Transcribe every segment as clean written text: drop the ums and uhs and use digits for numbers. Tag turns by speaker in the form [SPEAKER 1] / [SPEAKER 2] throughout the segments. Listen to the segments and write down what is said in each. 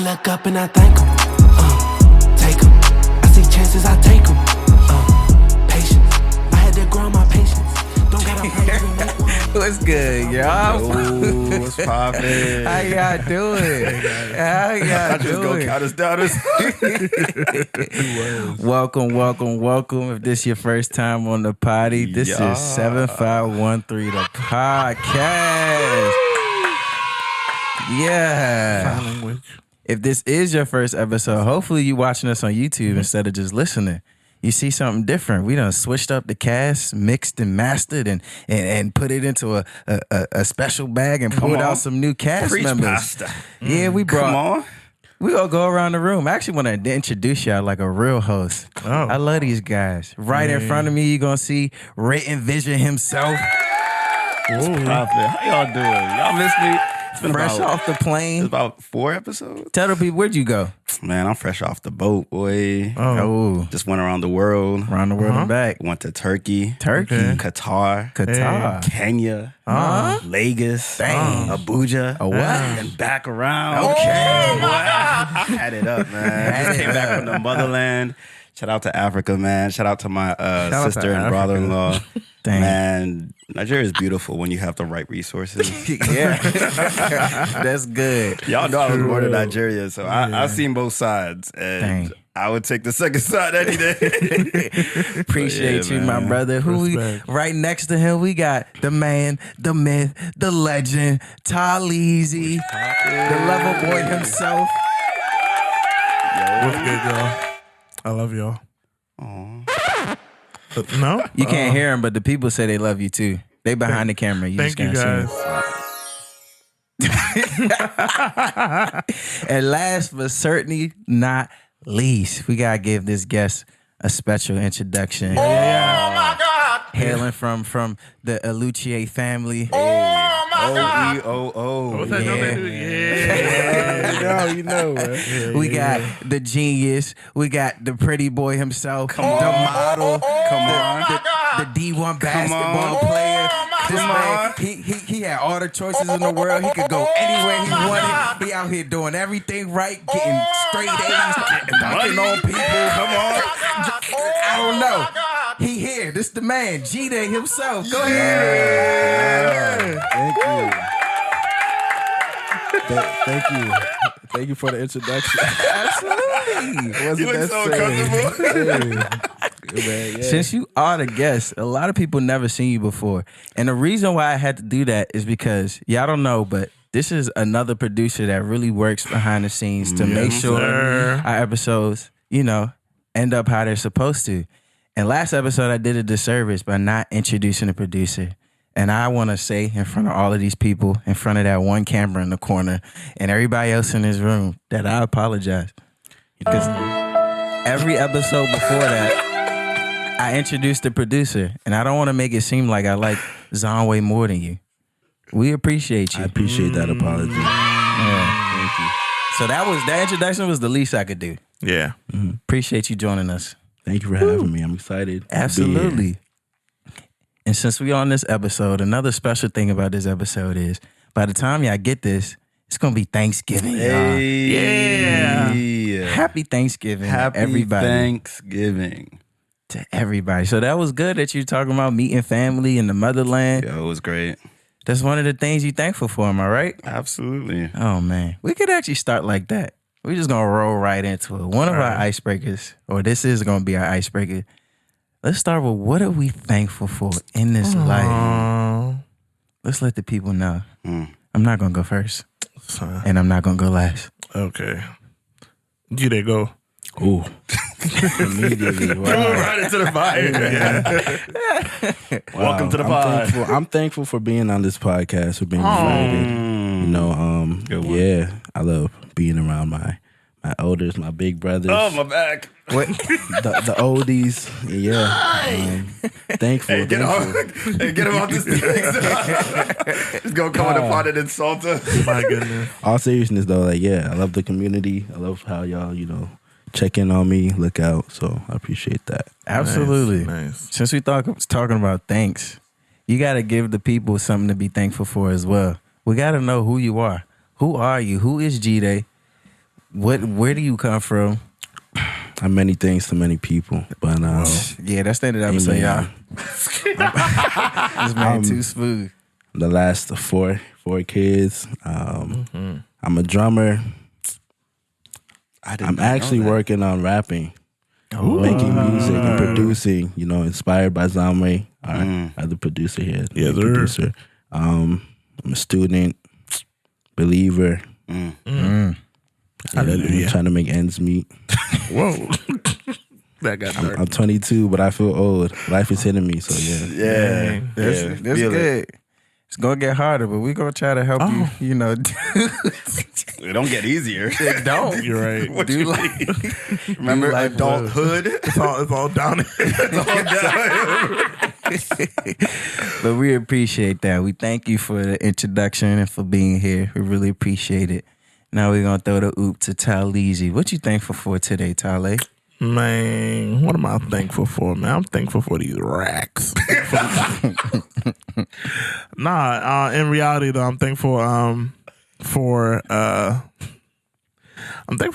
[SPEAKER 1] look up and I thank him. Take him. I see chances, I take him. Patience. I had to grow my patience. Don't gotta pray to make one.
[SPEAKER 2] What's good, y'all?
[SPEAKER 3] Ooh, what's poppin'?
[SPEAKER 2] How y'all doing? How y'all
[SPEAKER 3] Just go
[SPEAKER 2] doing?
[SPEAKER 3] count us down.
[SPEAKER 2] Welcome. If this your first time on the potty, this
[SPEAKER 3] Yeah.
[SPEAKER 2] is 7513, the podcast. Yeah.
[SPEAKER 4] Sign language.
[SPEAKER 2] If this is your first episode, hopefully you watching us on YouTube instead of just listening. You see something different. We done switched up the cast, mixed and mastered, and put it into a special bag and pulled out some new cast
[SPEAKER 3] Preach
[SPEAKER 2] members.
[SPEAKER 3] pasta.
[SPEAKER 2] Yeah, we brought.
[SPEAKER 3] Come on.
[SPEAKER 2] We gonna go around the room. I actually want to introduce y'all like a real host.
[SPEAKER 4] Oh.
[SPEAKER 2] I love these guys. Right in front of me, you gonna see Written Vision himself,
[SPEAKER 3] What's poppin'? How y'all doing? Y'all miss me? It's been
[SPEAKER 2] fresh
[SPEAKER 3] about,
[SPEAKER 2] off the
[SPEAKER 3] it's
[SPEAKER 2] plane.
[SPEAKER 3] about 4 episodes.
[SPEAKER 2] Tell the people, where'd you go?
[SPEAKER 3] Man, I'm fresh off the boat, boy.
[SPEAKER 2] Oh,
[SPEAKER 3] Just went around the world.
[SPEAKER 2] around the world and back.
[SPEAKER 3] Went to Turkey,
[SPEAKER 2] Turkey,
[SPEAKER 3] Qatar,
[SPEAKER 2] Qatar.
[SPEAKER 3] Kenya, Lagos,
[SPEAKER 2] Dang.
[SPEAKER 3] Abuja,
[SPEAKER 2] A what?
[SPEAKER 3] and back around.
[SPEAKER 2] Okay.
[SPEAKER 3] I had it up, man.
[SPEAKER 2] Had
[SPEAKER 3] Just
[SPEAKER 2] it
[SPEAKER 3] came back
[SPEAKER 2] up.
[SPEAKER 3] from the motherland. Shout out to Africa, man. Shout out to my
[SPEAKER 4] out
[SPEAKER 3] sister
[SPEAKER 4] to
[SPEAKER 3] and
[SPEAKER 4] Africa.
[SPEAKER 3] brother-in-law.
[SPEAKER 2] Dang.
[SPEAKER 3] Man, Nigeria is beautiful when you have the right resources.
[SPEAKER 2] Yeah, that's good.
[SPEAKER 3] Y'all know I was born in Nigeria, so I've seen both sides. And
[SPEAKER 2] Dang.
[SPEAKER 3] I would take the second side any day.
[SPEAKER 2] Appreciate
[SPEAKER 3] Yeah,
[SPEAKER 2] you, my
[SPEAKER 3] man.
[SPEAKER 2] brother. Who we
[SPEAKER 4] Respect.
[SPEAKER 2] right next to him? We got the man, the myth, the legend, Taleezy, the lover boy himself.
[SPEAKER 4] What's good, y'all? I love y'all. No?
[SPEAKER 2] You can't hear him, but the people say they love you too. They behind the camera. You
[SPEAKER 4] Thank
[SPEAKER 2] just
[SPEAKER 4] you,
[SPEAKER 2] can't see
[SPEAKER 4] guys.
[SPEAKER 2] them. And last but certainly not least, we gotta give this guest a special introduction. Hailing from the Alucci family.
[SPEAKER 3] O-E-O-O.
[SPEAKER 4] What's that
[SPEAKER 2] Yeah.
[SPEAKER 4] they do? Yeah.
[SPEAKER 3] You know, man.
[SPEAKER 2] We got the genius. We got the pretty boy himself. The model. The D1 basketball player. This man, he had all the choices in the world. He could go anywhere he wanted. He out here doing everything right, getting straight A's, dunking on people. Come on. I don't know. He here. This the man, G-Day himself. Go ahead.
[SPEAKER 5] Thank you. Thank you for the introduction.
[SPEAKER 2] Absolutely.
[SPEAKER 3] You look so comfortable.
[SPEAKER 5] Man, yeah.
[SPEAKER 2] Since you are the guest, a lot of people never seen you before. And the reason why I had to do that is because, y'all don't know, but this is another producer that really works behind the scenes to make sure
[SPEAKER 4] sir.
[SPEAKER 2] our episodes, end up how they're supposed to. And last episode, I did a disservice by not introducing the producer. And I want to say in front of all of these people, in front of that one camera in the corner, and everybody else in this room, that I apologize. Because every episode before that, I introduced the producer, and I don't want to make it seem like I like Zon way more than you. We appreciate you.
[SPEAKER 5] I appreciate that apology.
[SPEAKER 2] Yeah.
[SPEAKER 5] Thank you.
[SPEAKER 2] So that introduction was the least I could do.
[SPEAKER 4] Yeah.
[SPEAKER 2] Appreciate you joining us.
[SPEAKER 5] Thank you for having me. I'm excited. to be here.
[SPEAKER 2] Absolutely. And since we on this episode, another special thing about this episode is by the time y'all get this, it's gonna be Thanksgiving, y'all.
[SPEAKER 3] Yeah.
[SPEAKER 2] Happy Thanksgiving,
[SPEAKER 3] Happy
[SPEAKER 2] everybody.
[SPEAKER 3] Thanksgiving.
[SPEAKER 2] To everybody. So that was good that you're talking about meeting family in the motherland.
[SPEAKER 3] Yo, it was great.
[SPEAKER 2] That's one of the things you're thankful for, am I right?
[SPEAKER 3] Absolutely.
[SPEAKER 2] Oh man, we could actually start like that. We're just gonna roll right into it. One of our icebreakers, or this is gonna be our icebreaker. Let's start with what are we thankful for in this life? Let's let the people know. I'm not gonna go first, and I'm not gonna go last.
[SPEAKER 4] Okay. You there go.
[SPEAKER 5] Ooh. Immediately. Wow.
[SPEAKER 3] Right into the fire. Welcome to the pod.
[SPEAKER 5] I'm thankful for being on this podcast, for being invited.
[SPEAKER 3] Good one.
[SPEAKER 5] Yeah, I love being around my elders, my big brothers,
[SPEAKER 3] Oh, my back.
[SPEAKER 2] What?
[SPEAKER 5] the oldies. Yeah. Thankful.
[SPEAKER 3] Hey, get
[SPEAKER 5] thankful.
[SPEAKER 3] him, get him off this thing. He's going to come on the pod and insult us.
[SPEAKER 4] My goodness.
[SPEAKER 5] All seriousness though, I love the community. I love how y'all, check in on me, look out. So I appreciate that.
[SPEAKER 2] Absolutely.
[SPEAKER 4] Nice.
[SPEAKER 2] Since we talking about thanks, you got to give the people something to be thankful for as well. We got to know who you are. Who are you? Who is G-Day? Where do you come from?
[SPEAKER 5] I'm many things to many people, but
[SPEAKER 2] Yeah, that's the end of the episode, y'all. This man too smooth.
[SPEAKER 5] the last four kids. I'm a drummer. I'm actually working on rapping, making music and producing. You know, inspired by Zamre, our other producer here.
[SPEAKER 4] Yes,
[SPEAKER 5] the producer. I'm a student, believer.
[SPEAKER 4] Hallelujah.
[SPEAKER 5] I'm trying to make ends meet.
[SPEAKER 4] Whoa. That got dark.
[SPEAKER 5] I'm 22, but I feel old. Life is hitting me, so yeah.
[SPEAKER 2] That's
[SPEAKER 3] feel
[SPEAKER 2] good. It's gonna get harder, but we're gonna try to help you. You know,
[SPEAKER 3] It don't get easier.
[SPEAKER 2] don't.
[SPEAKER 4] You're right.
[SPEAKER 3] What you mean? Remember
[SPEAKER 2] life
[SPEAKER 3] adulthood?
[SPEAKER 4] It's all down.
[SPEAKER 2] But we appreciate that. We thank you for the introduction and for being here. We really appreciate it. Now we're gonna throw the oop to Taleezy. What you thankful for today, Tale?
[SPEAKER 4] Man, what am I thankful for, man? I'm thankful for these racks. In reality though, I'm thankful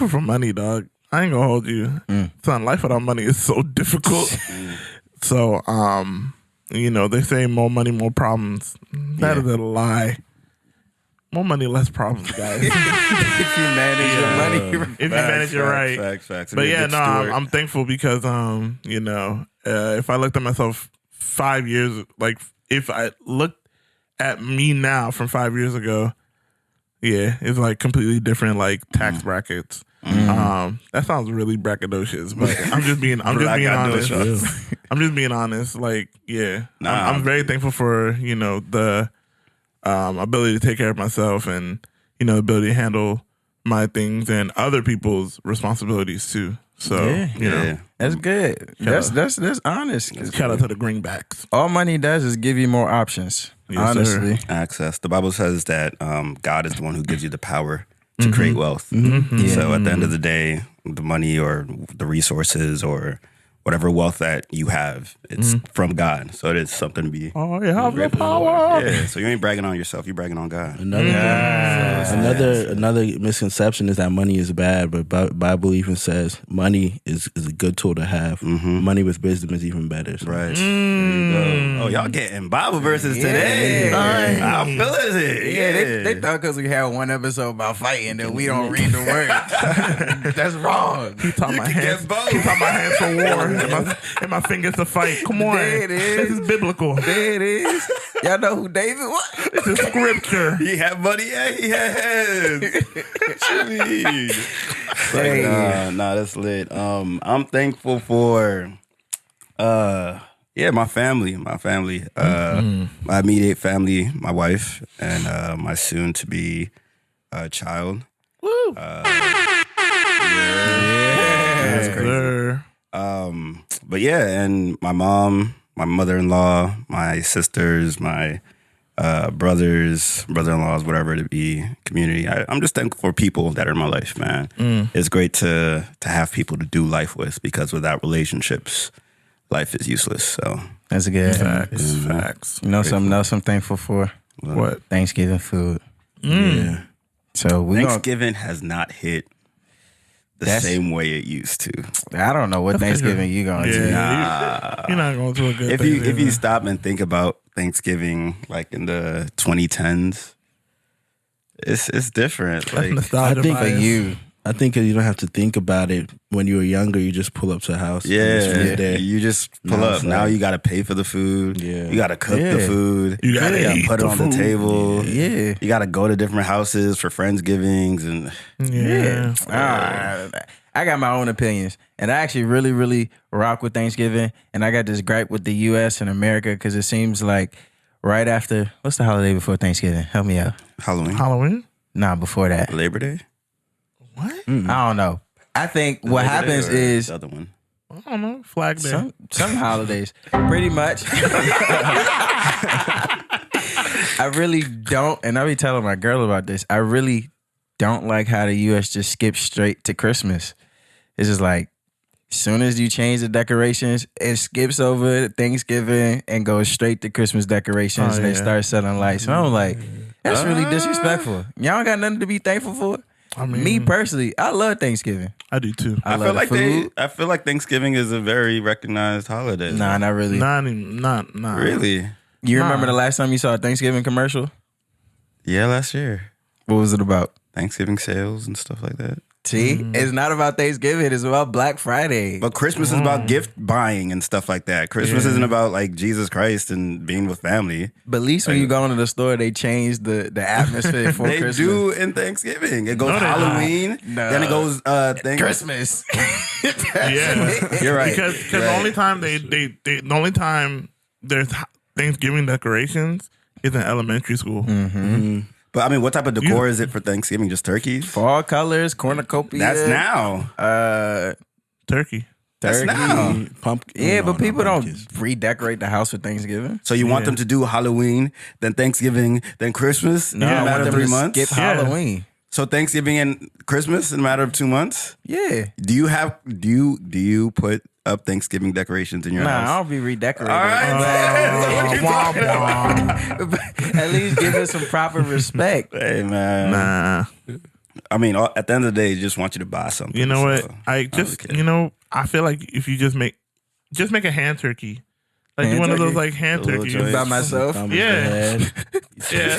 [SPEAKER 4] for money, dog. I ain't gonna hold you. Son, life without money is so difficult. So, they say more money, more problems. That is a lie. More money, less problems, guys.
[SPEAKER 2] If you manage your money,
[SPEAKER 4] If you manage it right.
[SPEAKER 3] Facts.
[SPEAKER 4] But yeah, no, I'm thankful because, if I looked at myself 5 years, like if I looked at me now from 5 years ago, yeah, it's like completely different, like tax brackets. That sounds really braggadocious, but I'm just being honest. I'm just being honest. Like, yeah, I'm very thankful for the ability to take care of myself and ability to handle my things and other people's responsibilities too. So
[SPEAKER 2] that's good. That's honest.
[SPEAKER 4] Shout out to the greenbacks.
[SPEAKER 2] All money does is give you more options.
[SPEAKER 4] Yes,
[SPEAKER 2] honestly,
[SPEAKER 3] access. The Bible says that God is the one who gives you the power to create wealth. So at the end of the day, the money or the resources or whatever wealth that you have, it's from God. So it is something to be.
[SPEAKER 4] Oh, you have the
[SPEAKER 3] grateful for.
[SPEAKER 4] power.
[SPEAKER 3] Yeah. So you ain't bragging on yourself. You're bragging on God.
[SPEAKER 5] Another misconception is that money is bad, but Bible even says money is a good tool to have. Money with wisdom is even better. So.
[SPEAKER 3] Right. There you go. Oh, y'all getting Bible verses today. How feel is it?
[SPEAKER 2] yeah, they thought because we had one episode about fighting that we don't read the word. That's wrong.
[SPEAKER 4] He taught my hands.
[SPEAKER 3] get both.
[SPEAKER 4] He taught my hands for war and my fingers to fight. Come on,
[SPEAKER 2] There it is.
[SPEAKER 4] This is biblical.
[SPEAKER 2] There it is. Y'all know who David was?
[SPEAKER 4] This is scripture.
[SPEAKER 3] He had money, yeah, he had hands. What you mean?
[SPEAKER 2] Hey.
[SPEAKER 3] Nah, that's lit. I'm thankful for my family. My immediate family, my wife, and my soon to be child.
[SPEAKER 4] Woo.
[SPEAKER 2] That's
[SPEAKER 4] crazy.
[SPEAKER 3] But yeah, and my mom, my mother-in-law, my sisters, my brothers, brother-in-laws, whatever it be, community. I'm just thankful for people that are in my life, man. It's great to have people to do life with, because without relationships, life is useless. So
[SPEAKER 2] That's good.
[SPEAKER 4] Facts.
[SPEAKER 2] You know something else I'm thankful for?
[SPEAKER 4] What?
[SPEAKER 2] Thanksgiving food.
[SPEAKER 5] Yeah.
[SPEAKER 2] So
[SPEAKER 3] Thanksgiving has not hit the same way it used to.
[SPEAKER 2] I don't know what Thanksgiving you going to.
[SPEAKER 4] You're not going to a good
[SPEAKER 3] If you stop and think about Thanksgiving like in the 2010s, it's different. Like
[SPEAKER 4] nostalgia.
[SPEAKER 5] I think
[SPEAKER 4] bias.
[SPEAKER 5] I think you don't have to think about it. When you were younger, you just pull up to the house. and just eat there.
[SPEAKER 3] You just pull
[SPEAKER 5] Now
[SPEAKER 3] up.
[SPEAKER 5] it's
[SPEAKER 3] Now
[SPEAKER 5] like-
[SPEAKER 3] you got to pay for the food.
[SPEAKER 5] Yeah.
[SPEAKER 3] You got to cook the food.
[SPEAKER 4] You gotta eat
[SPEAKER 3] put it
[SPEAKER 4] the
[SPEAKER 3] on the
[SPEAKER 4] food.
[SPEAKER 3] table.
[SPEAKER 2] Yeah.
[SPEAKER 3] You got to go to different houses for Friendsgivings and
[SPEAKER 4] Yeah.
[SPEAKER 2] I got my own opinions, and I actually really, really rock with Thanksgiving. And I got this gripe with the U.S. and America because it seems like right after, what's the holiday before Thanksgiving? Help me out.
[SPEAKER 4] Halloween?
[SPEAKER 2] Nah, before that.
[SPEAKER 3] Labor Day.
[SPEAKER 4] What?
[SPEAKER 2] I don't know. I think what
[SPEAKER 3] Labor Day
[SPEAKER 2] happens
[SPEAKER 3] or
[SPEAKER 2] is
[SPEAKER 3] the other one.
[SPEAKER 4] I don't know. Flag Day.
[SPEAKER 2] some holidays, pretty much. I really don't, and I be telling my girl about this. I really don't like how the U.S. just skips straight to Christmas. It's just like, as soon as you change the decorations, it skips over Thanksgiving and goes straight to Christmas decorations, and they start selling lights. So I'm like, that's really disrespectful. Y'all got nothing to be thankful for.
[SPEAKER 4] I mean,
[SPEAKER 2] Me personally, I love Thanksgiving.
[SPEAKER 4] I do too.
[SPEAKER 2] I
[SPEAKER 3] feel
[SPEAKER 2] love
[SPEAKER 3] like
[SPEAKER 2] the food.
[SPEAKER 3] I feel like Thanksgiving is a very recognized holiday.
[SPEAKER 2] Nah, not really.
[SPEAKER 4] Not
[SPEAKER 3] Really?
[SPEAKER 2] You remember the last time you saw a Thanksgiving commercial?
[SPEAKER 3] Yeah, last year.
[SPEAKER 2] What was it about?
[SPEAKER 3] Thanksgiving sales and stuff like that.
[SPEAKER 2] See, it's not about Thanksgiving. It's about Black Friday.
[SPEAKER 3] But Christmas is about gift buying and stuff like that. Christmas isn't about like Jesus Christ and being with family.
[SPEAKER 2] But at least when you go into the store, they change the atmosphere for
[SPEAKER 3] They
[SPEAKER 2] Christmas.
[SPEAKER 3] do in Thanksgiving. It goes
[SPEAKER 4] No, they don't.
[SPEAKER 3] Halloween,
[SPEAKER 2] No.
[SPEAKER 3] then it goes
[SPEAKER 2] Christmas.
[SPEAKER 4] Yeah,
[SPEAKER 3] You're right.
[SPEAKER 4] Because the only time the only time there's Thanksgiving decorations is in elementary school.
[SPEAKER 3] But I mean, what type of decor is it for Thanksgiving? Just turkeys?
[SPEAKER 2] Fall colors, cornucopia.
[SPEAKER 3] That's now.
[SPEAKER 4] Turkey.
[SPEAKER 3] That's
[SPEAKER 2] turkey.
[SPEAKER 3] now.
[SPEAKER 5] Pumpkin.
[SPEAKER 2] Yeah,
[SPEAKER 5] no,
[SPEAKER 2] but
[SPEAKER 5] no,
[SPEAKER 2] people don't
[SPEAKER 5] pumpkins.
[SPEAKER 2] redecorate the house for Thanksgiving.
[SPEAKER 3] So you want them to do Halloween, then Thanksgiving, then Christmas in
[SPEAKER 2] No,
[SPEAKER 3] a
[SPEAKER 2] I
[SPEAKER 3] matter
[SPEAKER 2] want
[SPEAKER 3] of
[SPEAKER 2] them
[SPEAKER 3] 3
[SPEAKER 2] to
[SPEAKER 3] months?
[SPEAKER 2] skip Halloween.
[SPEAKER 3] So Thanksgiving and Christmas in a matter of 2 months?
[SPEAKER 2] Yeah.
[SPEAKER 3] Do you put up Thanksgiving decorations in your
[SPEAKER 2] Nah, I
[SPEAKER 3] house?
[SPEAKER 2] don't be redecorating.
[SPEAKER 3] All right.
[SPEAKER 4] Womp womp.
[SPEAKER 2] At least give it some proper respect.
[SPEAKER 3] Hey man.
[SPEAKER 4] Nah.
[SPEAKER 3] I mean, at the end of the day, they just want you to buy something.
[SPEAKER 4] You know what?
[SPEAKER 3] so
[SPEAKER 4] I
[SPEAKER 3] don't
[SPEAKER 4] just
[SPEAKER 3] care.
[SPEAKER 4] I feel like if you just make a hand turkey, like
[SPEAKER 2] Hand
[SPEAKER 4] one of those
[SPEAKER 2] turkey?
[SPEAKER 4] like hand
[SPEAKER 3] The little
[SPEAKER 4] turkeys
[SPEAKER 3] joint.
[SPEAKER 2] By myself.
[SPEAKER 5] Thumb
[SPEAKER 4] Yeah.
[SPEAKER 5] in the head.
[SPEAKER 4] Yeah.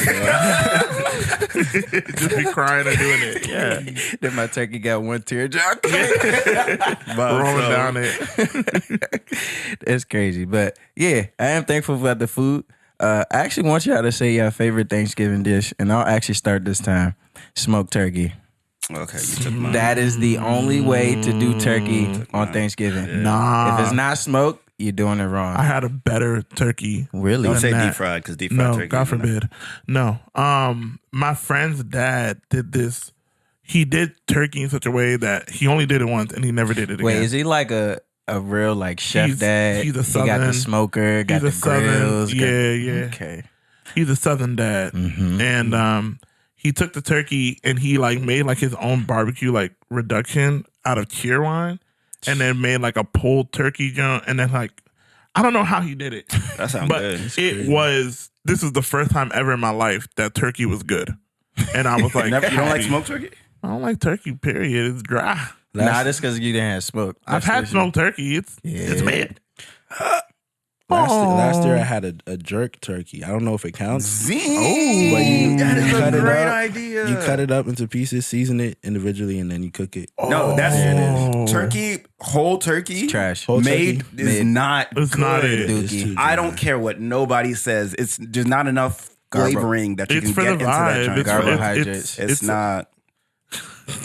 [SPEAKER 4] Just be crying and doing it. Yeah.
[SPEAKER 2] Then my turkey got one teardrop.
[SPEAKER 4] Rolling down it.
[SPEAKER 2] It's crazy. But yeah, I am thankful about the food. I actually want y'all to say your favorite Thanksgiving dish, and I'll actually start this time. Smoked turkey.
[SPEAKER 3] Okay, you took mine.
[SPEAKER 2] That is the only way to do turkey on Thanksgiving.
[SPEAKER 4] Nah.
[SPEAKER 2] If it's not smoked, you're doing it wrong.
[SPEAKER 4] I had a better turkey.
[SPEAKER 2] Really?
[SPEAKER 3] Don't say
[SPEAKER 4] that.
[SPEAKER 3] deep fried because deep fried
[SPEAKER 4] No,
[SPEAKER 3] turkey.
[SPEAKER 4] God
[SPEAKER 3] is not-
[SPEAKER 4] forbid. No. My friend's dad did this. He did turkey in such a way that he only did it once and he never did it again.
[SPEAKER 2] Wait, is he like a real like chef
[SPEAKER 4] He's-
[SPEAKER 2] dad?
[SPEAKER 4] he's a
[SPEAKER 2] he got the
[SPEAKER 4] Southern-
[SPEAKER 2] smoker, got the
[SPEAKER 4] he's a Southern-
[SPEAKER 2] grills.
[SPEAKER 4] yeah.
[SPEAKER 2] Okay.
[SPEAKER 4] He's a Southern dad, and he took the turkey and he like made like his own barbecue like reduction out of cheer wine, and then made like a pulled turkey jump, and then like I don't know how he did it,
[SPEAKER 3] That sounds
[SPEAKER 4] but
[SPEAKER 3] good.
[SPEAKER 4] this is the first time ever in my life that turkey was good, and I was like,
[SPEAKER 3] You don't like
[SPEAKER 4] happy.
[SPEAKER 3] smoked turkey?
[SPEAKER 4] I don't like turkey. Period. It's dry.
[SPEAKER 2] Nah, that's because you didn't have smoke.
[SPEAKER 4] I've
[SPEAKER 2] That's
[SPEAKER 4] had
[SPEAKER 2] the issue.
[SPEAKER 4] smoked turkey. It's mad.
[SPEAKER 5] Last year I had a jerk turkey. I don't know if it counts.
[SPEAKER 3] Oh,
[SPEAKER 5] But you
[SPEAKER 3] that is
[SPEAKER 5] cut
[SPEAKER 3] a
[SPEAKER 5] it
[SPEAKER 3] great
[SPEAKER 5] up.
[SPEAKER 3] idea.
[SPEAKER 5] You cut it up into pieces, season it individually, and then you cook it.
[SPEAKER 3] No, that's
[SPEAKER 4] Oh.
[SPEAKER 3] turkey. Whole turkey.
[SPEAKER 2] Trash.
[SPEAKER 5] Whole
[SPEAKER 3] Made
[SPEAKER 5] turkey?
[SPEAKER 3] is
[SPEAKER 2] Made.
[SPEAKER 3] not.
[SPEAKER 4] It's not
[SPEAKER 3] good.
[SPEAKER 4] it.
[SPEAKER 5] It's
[SPEAKER 2] Dookie.
[SPEAKER 5] too
[SPEAKER 3] I
[SPEAKER 5] dry.
[SPEAKER 3] don't care what nobody says. It's just not enough flavoring that you
[SPEAKER 4] It's
[SPEAKER 3] can
[SPEAKER 4] for
[SPEAKER 3] get
[SPEAKER 4] the
[SPEAKER 3] into that
[SPEAKER 4] vibe.
[SPEAKER 3] joint.
[SPEAKER 4] It's
[SPEAKER 2] Carbohydrates.
[SPEAKER 3] It's not.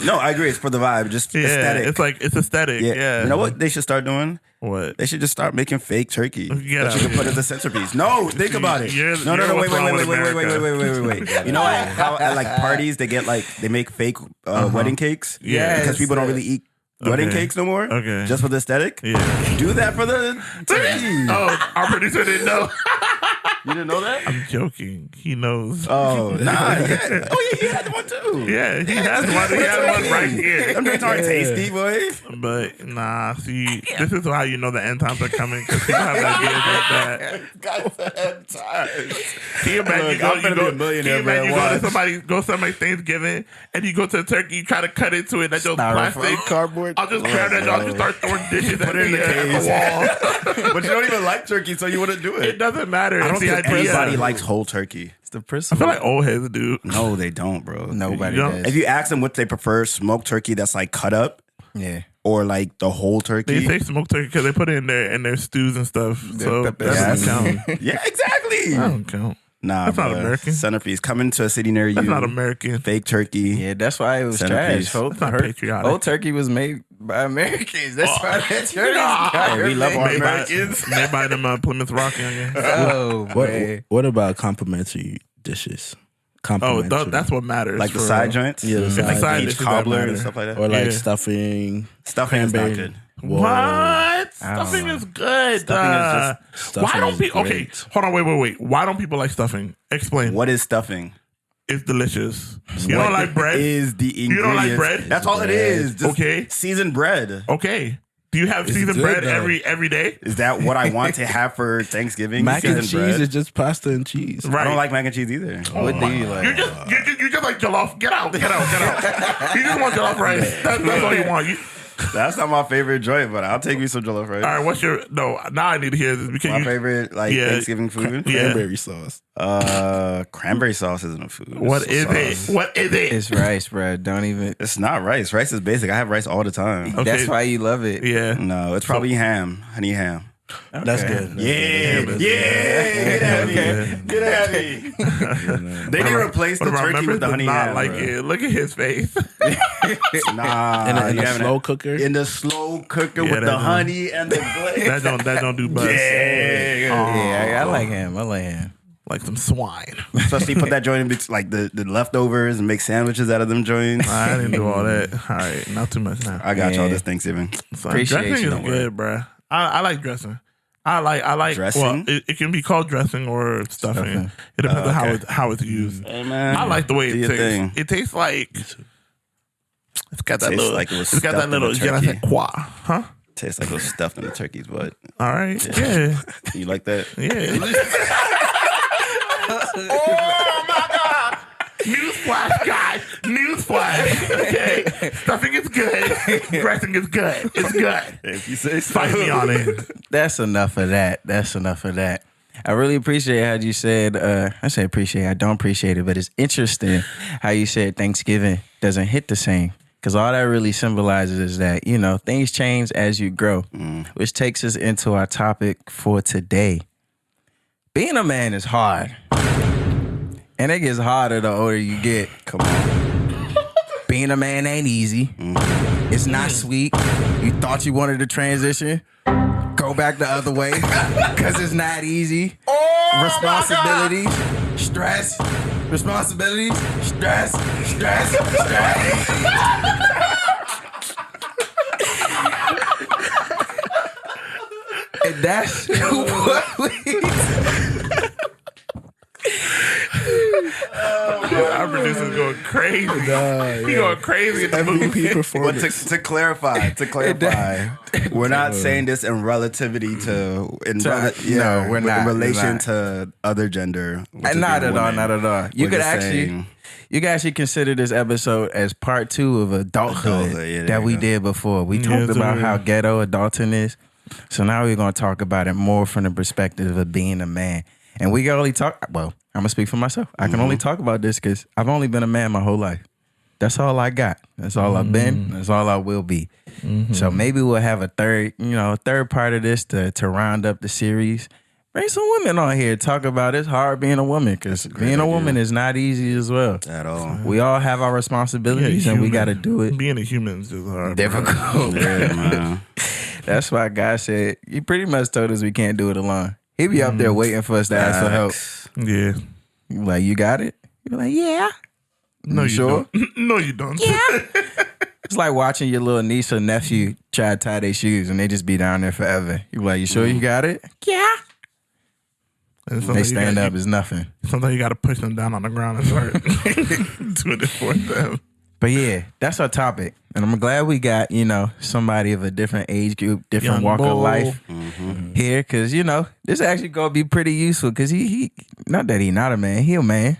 [SPEAKER 3] No, I agree. It's for the vibe. Just
[SPEAKER 4] Yeah,
[SPEAKER 3] aesthetic.
[SPEAKER 4] it's like it's aesthetic. Yeah.
[SPEAKER 3] You know what they should start doing?
[SPEAKER 4] What?
[SPEAKER 3] They should just start making fake turkey
[SPEAKER 4] Get
[SPEAKER 3] that you
[SPEAKER 4] out
[SPEAKER 3] can
[SPEAKER 4] of
[SPEAKER 3] put
[SPEAKER 4] here.
[SPEAKER 3] as a centerpiece. No, think about it.
[SPEAKER 4] You're-
[SPEAKER 3] No,
[SPEAKER 4] you're
[SPEAKER 3] wait,
[SPEAKER 4] what's wrong
[SPEAKER 3] wait,
[SPEAKER 4] with
[SPEAKER 3] wait,
[SPEAKER 4] America.
[SPEAKER 3] wait. You know how at like parties they get like they make fake wedding cakes?
[SPEAKER 4] Yeah.
[SPEAKER 3] because people don't
[SPEAKER 2] Yes.
[SPEAKER 3] really eat wedding
[SPEAKER 4] Okay.
[SPEAKER 3] cakes no more.
[SPEAKER 4] Okay.
[SPEAKER 3] just for the aesthetic.
[SPEAKER 4] Yeah.
[SPEAKER 3] Do that for the turkey.
[SPEAKER 4] Oh, our producer didn't know.
[SPEAKER 3] You didn't know that?
[SPEAKER 4] I'm joking. He knows.
[SPEAKER 3] Oh, nah. Yeah. Oh, yeah, he had one too.
[SPEAKER 4] Yeah, he has one. He has one right here.
[SPEAKER 3] Them drinks aren't tasty, boy.
[SPEAKER 4] But nah, see, this is how you know the end times are coming because people have ideas like that.
[SPEAKER 3] Got time.
[SPEAKER 4] Can you imagine
[SPEAKER 3] Look, I'm gonna be a millionaire,
[SPEAKER 4] can you
[SPEAKER 3] man.
[SPEAKER 4] imagine go to somebody's Thanksgiving and you go to the turkey, you try to cut into it, that's just
[SPEAKER 2] Styrofoam.
[SPEAKER 4] plastic.
[SPEAKER 5] Cardboard.
[SPEAKER 4] I'll just grab that. I'll just start throwing dishes at
[SPEAKER 3] Put it in the
[SPEAKER 4] the wall.
[SPEAKER 3] But you don't even like turkey, so you wouldn't do
[SPEAKER 4] It
[SPEAKER 3] it.
[SPEAKER 4] doesn't matter.
[SPEAKER 3] I don't
[SPEAKER 4] It's the
[SPEAKER 3] think
[SPEAKER 4] idea.
[SPEAKER 3] anybody likes whole turkey.
[SPEAKER 2] It's the
[SPEAKER 4] I
[SPEAKER 2] principle.
[SPEAKER 4] feel like old heads do.
[SPEAKER 3] No, they don't, bro.
[SPEAKER 2] Nobody
[SPEAKER 4] You know,
[SPEAKER 2] does.
[SPEAKER 3] If you ask them what they prefer, smoked turkey that's like cut up
[SPEAKER 2] Yeah.
[SPEAKER 3] or like the whole
[SPEAKER 4] They
[SPEAKER 3] turkey.
[SPEAKER 4] say smoked turkey because they put it in their stews and stuff. So that
[SPEAKER 2] peppers.
[SPEAKER 4] doesn't count.
[SPEAKER 3] Yeah, exactly.
[SPEAKER 4] That don't count.
[SPEAKER 3] Nah,
[SPEAKER 4] That's not
[SPEAKER 3] bruh.
[SPEAKER 4] American.
[SPEAKER 3] Centerpiece coming to a city near you.
[SPEAKER 4] That's not American.
[SPEAKER 3] Fake turkey.
[SPEAKER 2] Yeah, that's why it was
[SPEAKER 3] Centerpiece.
[SPEAKER 2] trash. Whole,
[SPEAKER 4] That's not patriotic.
[SPEAKER 2] Whole turkey was made by Americans. That's why that's
[SPEAKER 3] Hey, we love our
[SPEAKER 4] Made by,
[SPEAKER 3] Americans.
[SPEAKER 4] made by them Plymouth Rock youngins.
[SPEAKER 2] Oh, man.
[SPEAKER 5] What about complimentary dishes?
[SPEAKER 4] Oh,
[SPEAKER 5] Complimentary.
[SPEAKER 4] that's what matters.
[SPEAKER 3] Like the
[SPEAKER 4] for
[SPEAKER 3] side
[SPEAKER 4] real.
[SPEAKER 3] joints.
[SPEAKER 5] Yeah, the
[SPEAKER 4] It's the
[SPEAKER 5] side
[SPEAKER 4] side
[SPEAKER 3] Peach
[SPEAKER 4] dishes that
[SPEAKER 3] cobbler
[SPEAKER 4] matter.
[SPEAKER 3] and stuff like that.
[SPEAKER 5] or like
[SPEAKER 4] Yeah.
[SPEAKER 5] stuffing.
[SPEAKER 3] Stuffing is not
[SPEAKER 5] cranberry.
[SPEAKER 3] good.
[SPEAKER 5] Whoa.
[SPEAKER 4] What? Stuffing is good.
[SPEAKER 3] Stuffing is
[SPEAKER 5] Stuffing
[SPEAKER 4] why don't
[SPEAKER 5] is
[SPEAKER 4] people? Okay,
[SPEAKER 5] great.
[SPEAKER 4] hold on. Wait. Why don't people like stuffing? Explain.
[SPEAKER 3] What is stuffing?
[SPEAKER 4] It's delicious. You don't like bread?
[SPEAKER 3] Is the ingredients.
[SPEAKER 4] don't like bread?
[SPEAKER 3] That's all it is. Just
[SPEAKER 4] Okay.
[SPEAKER 3] seasoned bread.
[SPEAKER 4] Okay. Do you have seasoned
[SPEAKER 5] good,
[SPEAKER 4] bread
[SPEAKER 5] though.
[SPEAKER 4] every day?
[SPEAKER 3] Is that what I want to have for Thanksgiving?
[SPEAKER 5] Mac and
[SPEAKER 3] Seasoned
[SPEAKER 5] cheese
[SPEAKER 3] bread?
[SPEAKER 5] is just pasta and cheese.
[SPEAKER 4] Right.
[SPEAKER 3] I don't like mac and cheese either.
[SPEAKER 2] What do you like?
[SPEAKER 4] You just just like jollof. Get out. He just wants jollof rice. That's all you want.
[SPEAKER 3] That's not my favorite joint, but I'll take me some jollof rice.
[SPEAKER 4] All right, what's your now I need to hear this because
[SPEAKER 3] My favorite Thanksgiving food?
[SPEAKER 5] Cranberry sauce.
[SPEAKER 3] Cranberry sauce isn't a food.
[SPEAKER 4] What is
[SPEAKER 3] sauce.
[SPEAKER 4] it? What is it?
[SPEAKER 2] It's rice, bro. Don't even.
[SPEAKER 3] It's not rice. Rice is basic. I have rice all the time.
[SPEAKER 4] Okay.
[SPEAKER 2] That's why you love it.
[SPEAKER 4] Yeah.
[SPEAKER 3] No, it's probably ham. Honey ham.
[SPEAKER 5] That's good.
[SPEAKER 3] Yeah. Get at me. Get at me. They didn't replace the turkey with the honey ham.
[SPEAKER 4] Like
[SPEAKER 3] bro.
[SPEAKER 4] it. Look at his face.
[SPEAKER 3] Nah.
[SPEAKER 5] In
[SPEAKER 3] you
[SPEAKER 5] a
[SPEAKER 3] haven't-
[SPEAKER 5] slow cooker.
[SPEAKER 3] In the slow cooker
[SPEAKER 4] Yeah,
[SPEAKER 3] with
[SPEAKER 4] that
[SPEAKER 3] the
[SPEAKER 4] don't-
[SPEAKER 3] honey and the glaze.
[SPEAKER 4] that don't do buzz.
[SPEAKER 2] Yeah, I like him. I like him.
[SPEAKER 4] Like some swine.
[SPEAKER 3] Especially put that joint in between, like the leftovers and make sandwiches out of them joints.
[SPEAKER 4] I didn't do all that. All right, not too much now.
[SPEAKER 3] I got y'all
[SPEAKER 2] Yeah.
[SPEAKER 3] this Thanksgiving.
[SPEAKER 4] So
[SPEAKER 2] Appreciate
[SPEAKER 4] dressing
[SPEAKER 2] you.
[SPEAKER 4] is
[SPEAKER 2] Don't
[SPEAKER 4] good, bruh. I like dressing. I like
[SPEAKER 3] Dressing?
[SPEAKER 4] Well, it can be called dressing or stuffing. It depends on
[SPEAKER 3] okay.
[SPEAKER 4] how it's used.
[SPEAKER 3] Hey man,
[SPEAKER 4] I like the way
[SPEAKER 3] do
[SPEAKER 4] it
[SPEAKER 3] your
[SPEAKER 4] tastes.
[SPEAKER 3] thing.
[SPEAKER 4] It tastes like it's got that
[SPEAKER 3] Tastes
[SPEAKER 4] little.
[SPEAKER 3] like it was
[SPEAKER 4] It's got that
[SPEAKER 3] stuffed in
[SPEAKER 4] little
[SPEAKER 3] a
[SPEAKER 4] je ne
[SPEAKER 3] turkey.
[SPEAKER 4] sais quoi, huh?
[SPEAKER 3] Tastes like it was stuffed in the turkey's butt.
[SPEAKER 4] All right, yeah.
[SPEAKER 3] You like that?
[SPEAKER 4] Yeah. Oh my God! Newsflash, guys! Newsflash. Okay, stuffing is good. Dressing is good. It's good.
[SPEAKER 3] If you say so.
[SPEAKER 4] Fight me on it.
[SPEAKER 2] That's enough of that. That's enough of that. I really appreciate how you said, I say appreciate, I don't appreciate it, but it's interesting how you said Thanksgiving doesn't hit the same. Because all that really symbolizes is that, you know, things change as you grow, which takes us into our topic for today. Being a man is hard. And it gets harder the older you get.
[SPEAKER 3] Come on.
[SPEAKER 2] Being a man ain't easy. It's not sweet. You thought you wanted to transition. Go back the other way. Because it's not easy. Responsibilities. Stress. Responsibilities. Stress. And that's what we...
[SPEAKER 4] Our producer's going crazy. He going crazy in the movie.
[SPEAKER 5] MVP
[SPEAKER 3] But
[SPEAKER 5] performance.
[SPEAKER 3] to clarify, we're not saying this in relativity to,
[SPEAKER 2] no, we're not.
[SPEAKER 3] in relation
[SPEAKER 2] We're not.
[SPEAKER 3] to other gender. which is
[SPEAKER 2] Not
[SPEAKER 3] being
[SPEAKER 2] at all,
[SPEAKER 3] women.
[SPEAKER 2] not at all. You
[SPEAKER 3] We're
[SPEAKER 2] could
[SPEAKER 3] just
[SPEAKER 2] actually,
[SPEAKER 3] saying-
[SPEAKER 2] you can actually consider this episode as part 2 of adulthood
[SPEAKER 3] Adulthood, yeah, there
[SPEAKER 2] that
[SPEAKER 3] you
[SPEAKER 2] we
[SPEAKER 3] go.
[SPEAKER 2] did before. We talked about
[SPEAKER 4] sir.
[SPEAKER 2] how ghetto adulting is. So now we're going to talk about it more from the perspective of being a man. And we can only talk, well, I'm going to speak for myself. I can only talk about this because I've only been a man my whole life. That's all I got. That's all I've been. That's all I will be. So maybe we'll have a third part of this to round up the series. Bring some women on here. Talk about it's hard being a woman because being a woman is not easy as well.
[SPEAKER 3] At all.
[SPEAKER 2] We all have our responsibilities and we got to do it.
[SPEAKER 4] Being a human is just hard. bro.
[SPEAKER 2] Difficult.
[SPEAKER 3] Yeah, man.
[SPEAKER 2] That's why God said, he pretty much told us we can't do it alone. He be up there waiting for us to ask for help.
[SPEAKER 4] Yeah.
[SPEAKER 2] You like, you got it? You be like, yeah.
[SPEAKER 4] No, you
[SPEAKER 2] sure?
[SPEAKER 4] don't. No, you don't.
[SPEAKER 2] It's like watching your little niece or nephew try to tie their shoes and they just be down there forever. You be like, you sure you got it? Yeah.
[SPEAKER 4] And
[SPEAKER 2] They
[SPEAKER 4] sometimes you
[SPEAKER 2] stand
[SPEAKER 4] gotta-
[SPEAKER 2] up, it's nothing.
[SPEAKER 4] Sometimes you got to push them down on the ground and start doing it for them.
[SPEAKER 2] But yeah, that's our topic. And I'm glad we got, somebody of a different age group, different
[SPEAKER 4] Young
[SPEAKER 2] walk
[SPEAKER 4] bull.
[SPEAKER 2] of life here. Because, this actually going to be pretty useful. Because he, not that he not a man, he a man.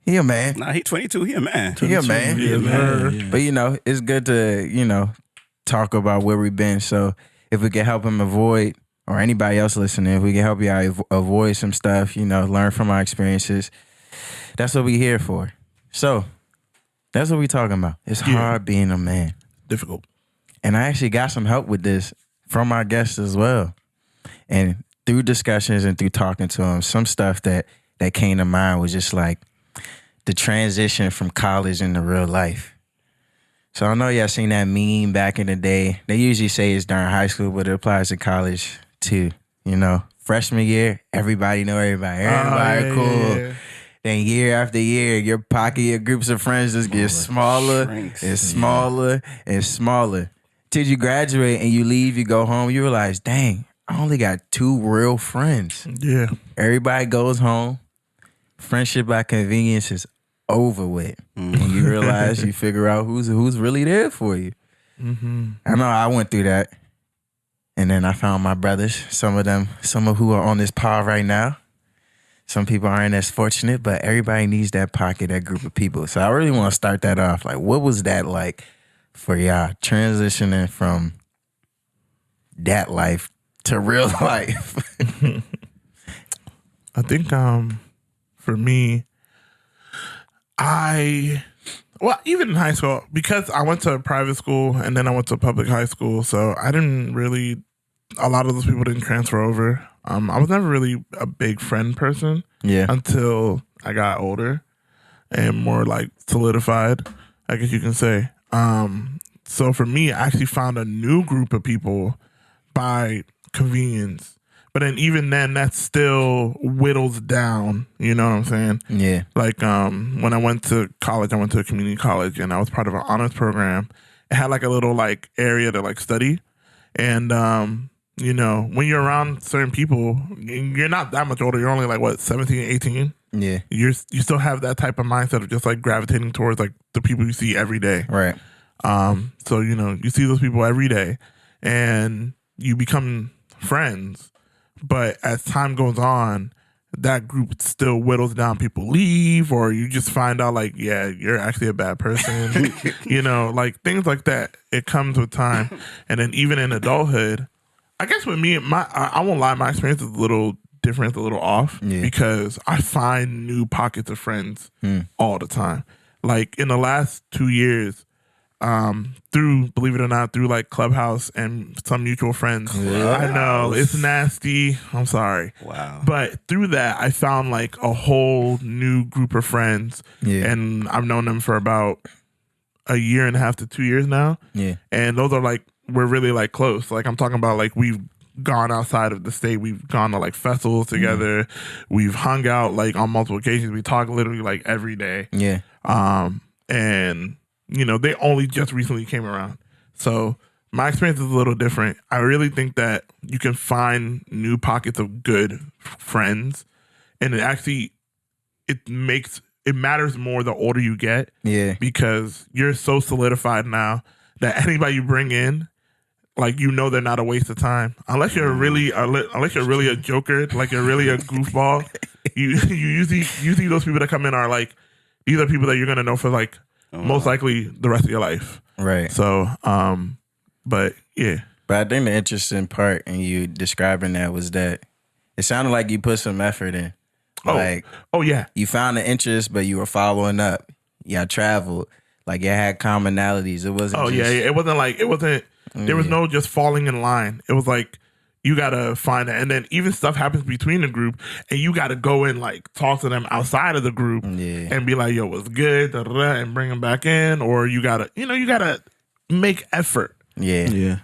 [SPEAKER 2] He a man.
[SPEAKER 3] Nah, he 22. He a man.
[SPEAKER 2] He a man.
[SPEAKER 4] Yeah, man.
[SPEAKER 2] But, it's good to, talk about where we've been. So if we can help him avoid, or anybody else listening, if we can help you out avoid some stuff, learn from our experiences, that's what we here for. So that's what we talking about. It's hard being a man.
[SPEAKER 4] Difficult.
[SPEAKER 2] And I actually got some help with this from our guests as well. And through discussions and through talking to them, some stuff that came to mind was just like the transition from college into real life. So I know y'all seen that meme back in the day. They usually say it's during high school, but it applies to college too. Freshman year, everybody know everybody. Everybody cool.
[SPEAKER 4] Yeah.
[SPEAKER 2] Then year after year, your pocket, your groups of friends just get smaller
[SPEAKER 3] shrinks.
[SPEAKER 2] and smaller and smaller. Till you graduate and you leave, you go home, you realize, dang, I only got 2 real friends.
[SPEAKER 4] Yeah.
[SPEAKER 2] Everybody goes home. Friendship by convenience is over with. And you realize, you figure out who's really there for you. I know I went through that. And then I found my brothers, some of who are on this pod right now. some people aren't as fortunate, but everybody needs that pocket, that group of people. So I really want to start that off. Like, what was that like for y'all transitioning from that life to real life?
[SPEAKER 4] I think for me, even in high school, because I went to a private school and then I went to a public high school, so I didn't really, a lot of those people didn't transfer over. I was never really a big friend person until I got older and more like solidified, I guess you can say. So for me, I actually found a new group of people by convenience. But then even then, that still whittles down. You know what I'm saying?
[SPEAKER 2] Yeah.
[SPEAKER 4] Like when I went to college, I went to a community college, and I was part of an honors program. It had like a little like area to like study, and you know, when you're around certain people, you're not that much older. You're only like what, 17, 18.
[SPEAKER 2] Yeah.
[SPEAKER 4] You still have that type of mindset of just like gravitating towards like the people you see every day.
[SPEAKER 2] Right.
[SPEAKER 4] So you know, you see those people every day, and you become friends. But as time goes on, that group still whittles down. People leave, or you just find out like, yeah, you're actually a bad person. You know, like things like that. It comes with time. And then even in adulthood, I guess with me, I won't lie, my experience is a little different, a little off, because I find new pockets of friends all the time. Like in the last 2 years, through, believe it or not, through like Clubhouse and some mutual friends. I know it's nasty. I'm sorry.
[SPEAKER 3] Wow.
[SPEAKER 4] But through that, I found like a whole new group of friends, and I've known them for about a year and a half to 2 years now.
[SPEAKER 2] Yeah.
[SPEAKER 4] And those are like, we're really like close. Like I'm talking about like we've gone outside of the state. We've gone to like festivals together. We've hung out like on multiple occasions. We talk literally like every day.
[SPEAKER 2] Yeah.
[SPEAKER 4] And you know, they only just recently came around. So my experience is a little different. I really think that you can find new pockets of good friends, and it matters more the older you get.
[SPEAKER 2] Yeah.
[SPEAKER 4] Because you're so solidified now that anybody you bring in, like, you know, they're not a waste of time. Unless you're really a joker, like you're really a goofball. you usually those people that come in are like, these are people that you're gonna know for like most likely the rest of your life.
[SPEAKER 2] Right.
[SPEAKER 4] So, but yeah.
[SPEAKER 2] But I think the interesting part in you describing that was that it sounded like you put some effort in. Like,
[SPEAKER 4] oh yeah.
[SPEAKER 2] You found the interest, but you were following up. Y'all traveled. Like, you had commonalities. It wasn't
[SPEAKER 4] It wasn't, there was no just falling in line. It was like, you got to find it. And then even stuff happens between the group, and you got to go and like talk to them outside of the group and be like, yo, what's good? Da, da, da, and bring them back in. Or you got to make effort.
[SPEAKER 2] Yeah.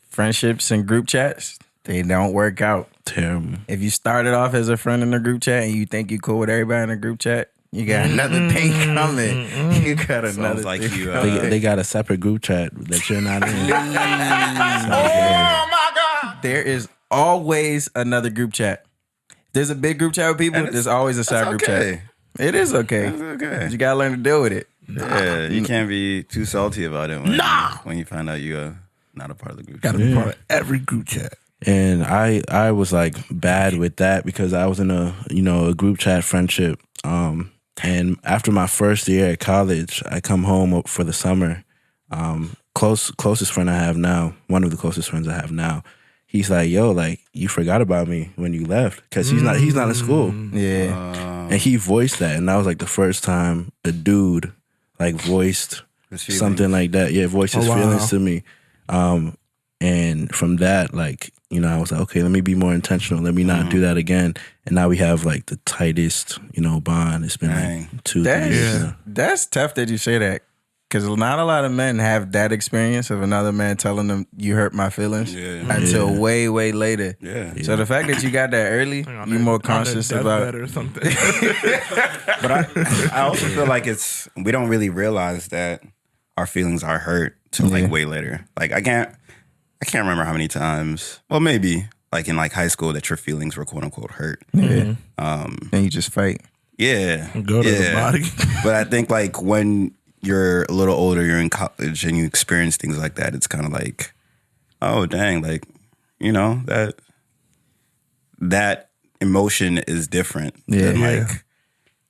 [SPEAKER 2] Friendships and group chats, they don't work out.
[SPEAKER 5] Terrible.
[SPEAKER 2] If you started off as a friend in a group chat and you think you cool with everybody in a group chat, you got another thing coming. You got another
[SPEAKER 3] like
[SPEAKER 2] thing
[SPEAKER 3] you,
[SPEAKER 2] coming.
[SPEAKER 5] They got a separate group chat that you're not in.
[SPEAKER 4] Oh my God.
[SPEAKER 2] There is always another group chat. There's a big group chat with people. There's always a side group chat. It is okay.
[SPEAKER 3] It's okay.
[SPEAKER 2] You gotta learn to deal with it.
[SPEAKER 3] Yeah, you can't be too salty about it when you find out you're not a part of the group.
[SPEAKER 4] Got to be part of every group chat.
[SPEAKER 5] And I was like bad with that because I was in a group chat friendship. And after my first year at college, I come home for the summer. Closest friend I have now, one of the closest friends I have now, he's like, yo, like, you forgot about me when you left, because he's not in school.
[SPEAKER 2] Yeah.
[SPEAKER 5] And he voiced that, and that was like the first time a dude like voiced something like that. Yeah, voiced his feelings to me. And from that, like, you know, I was like, okay, let me be more intentional. Let me not do that again. And now we have like the tightest, bond. It's been like 2 years.
[SPEAKER 2] That's tough that you say that, because not a lot of men have that experience of another man telling them, you hurt my feilings until way, way later.
[SPEAKER 3] Yeah.
[SPEAKER 2] So the fact that you got that early, you're more conscious about
[SPEAKER 4] or something.
[SPEAKER 3] But I also feel like we don't really realize that our feelings are hurt till like way later. Like I can't remember how many times, well, maybe like in like high school, that your feelings were quote unquote hurt.
[SPEAKER 2] Yeah. And you just fight.
[SPEAKER 3] Yeah.
[SPEAKER 4] Go to the body.
[SPEAKER 3] But I think like when you're a little older, you're in college and you experience things like that, it's kind of like, oh dang, like, that emotion is different.
[SPEAKER 2] Yeah.
[SPEAKER 3] Than
[SPEAKER 4] Yeah.
[SPEAKER 3] like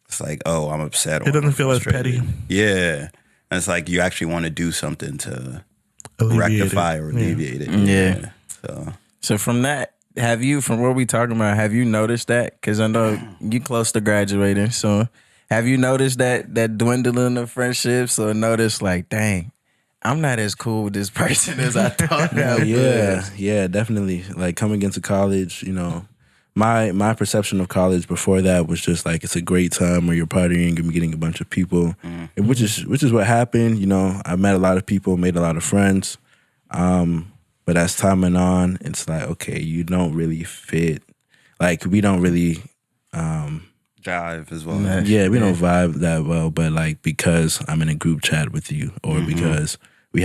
[SPEAKER 3] it's like, oh, I'm upset. or
[SPEAKER 4] It doesn't
[SPEAKER 3] I'm
[SPEAKER 4] feel as
[SPEAKER 3] frustrated.
[SPEAKER 4] petty.
[SPEAKER 3] Yeah, and it's like you actually want to do something to
[SPEAKER 4] Alleviate
[SPEAKER 3] rectify
[SPEAKER 4] it.
[SPEAKER 3] or
[SPEAKER 4] Yeah.
[SPEAKER 3] alleviate it.
[SPEAKER 2] Yeah.
[SPEAKER 3] So
[SPEAKER 2] So from that, from what we talking about, have you noticed that? Because I know you close to graduating. So have you noticed that dwindling of friendships, or noticed like, dang, I'm not as cool with this person as I thought I was?
[SPEAKER 5] Yeah, definitely. Like coming into college, you know, my perception of college before that was just like it's a great time where you're partying and getting a bunch of people, and which is what happened. You know, I met a lot of people, made a lot of friends, but as time went on, it's like okay, you don't really fit. Like we don't really,
[SPEAKER 3] jive as well.
[SPEAKER 2] Nah.
[SPEAKER 5] we don't vibe that well. But like because I'm in a group chat with you, or because you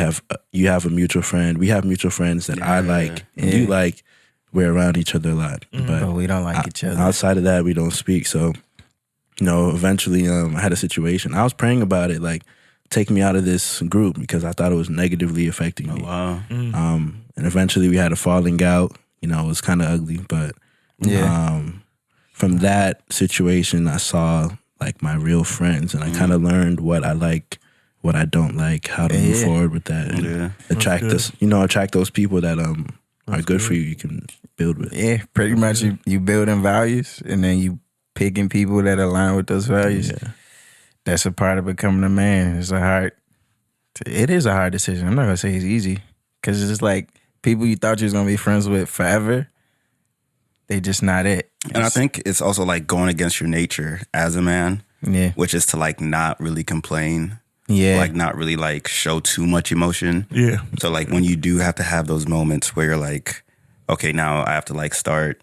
[SPEAKER 5] have a mutual friend, we have mutual friends that I like and you like. We're around each other a lot,
[SPEAKER 2] But we don't like each other.
[SPEAKER 5] outside of that, we don't speak. So, you know, eventually, I had a situation. I was praying about it, like, take me out of this group because I thought it was negatively affecting me.
[SPEAKER 3] Wow.
[SPEAKER 5] And eventually, we had a falling out. You know, it was kind of ugly, but from that situation, I saw like my real friends, and I kind of learned what I like, what I don't like, how to move forward with that, and attract those people that are good for you. You can build with.
[SPEAKER 2] Yeah, pretty much you building values, and then you picking people that align with those values.
[SPEAKER 5] Yeah.
[SPEAKER 2] That's a part of becoming a man. It is a hard decision. I'm not gonna say it's easy, because it's just like people you thought you was gonna be friends with forever, they just not it.
[SPEAKER 3] And I think it's also like going against your nature as a man,
[SPEAKER 2] Yeah,
[SPEAKER 3] which is to like not really complain,
[SPEAKER 2] yeah,
[SPEAKER 3] like not really like show too much emotion.
[SPEAKER 4] Yeah.
[SPEAKER 3] So like when you do have to have those moments where you're like, okay, now I have to like start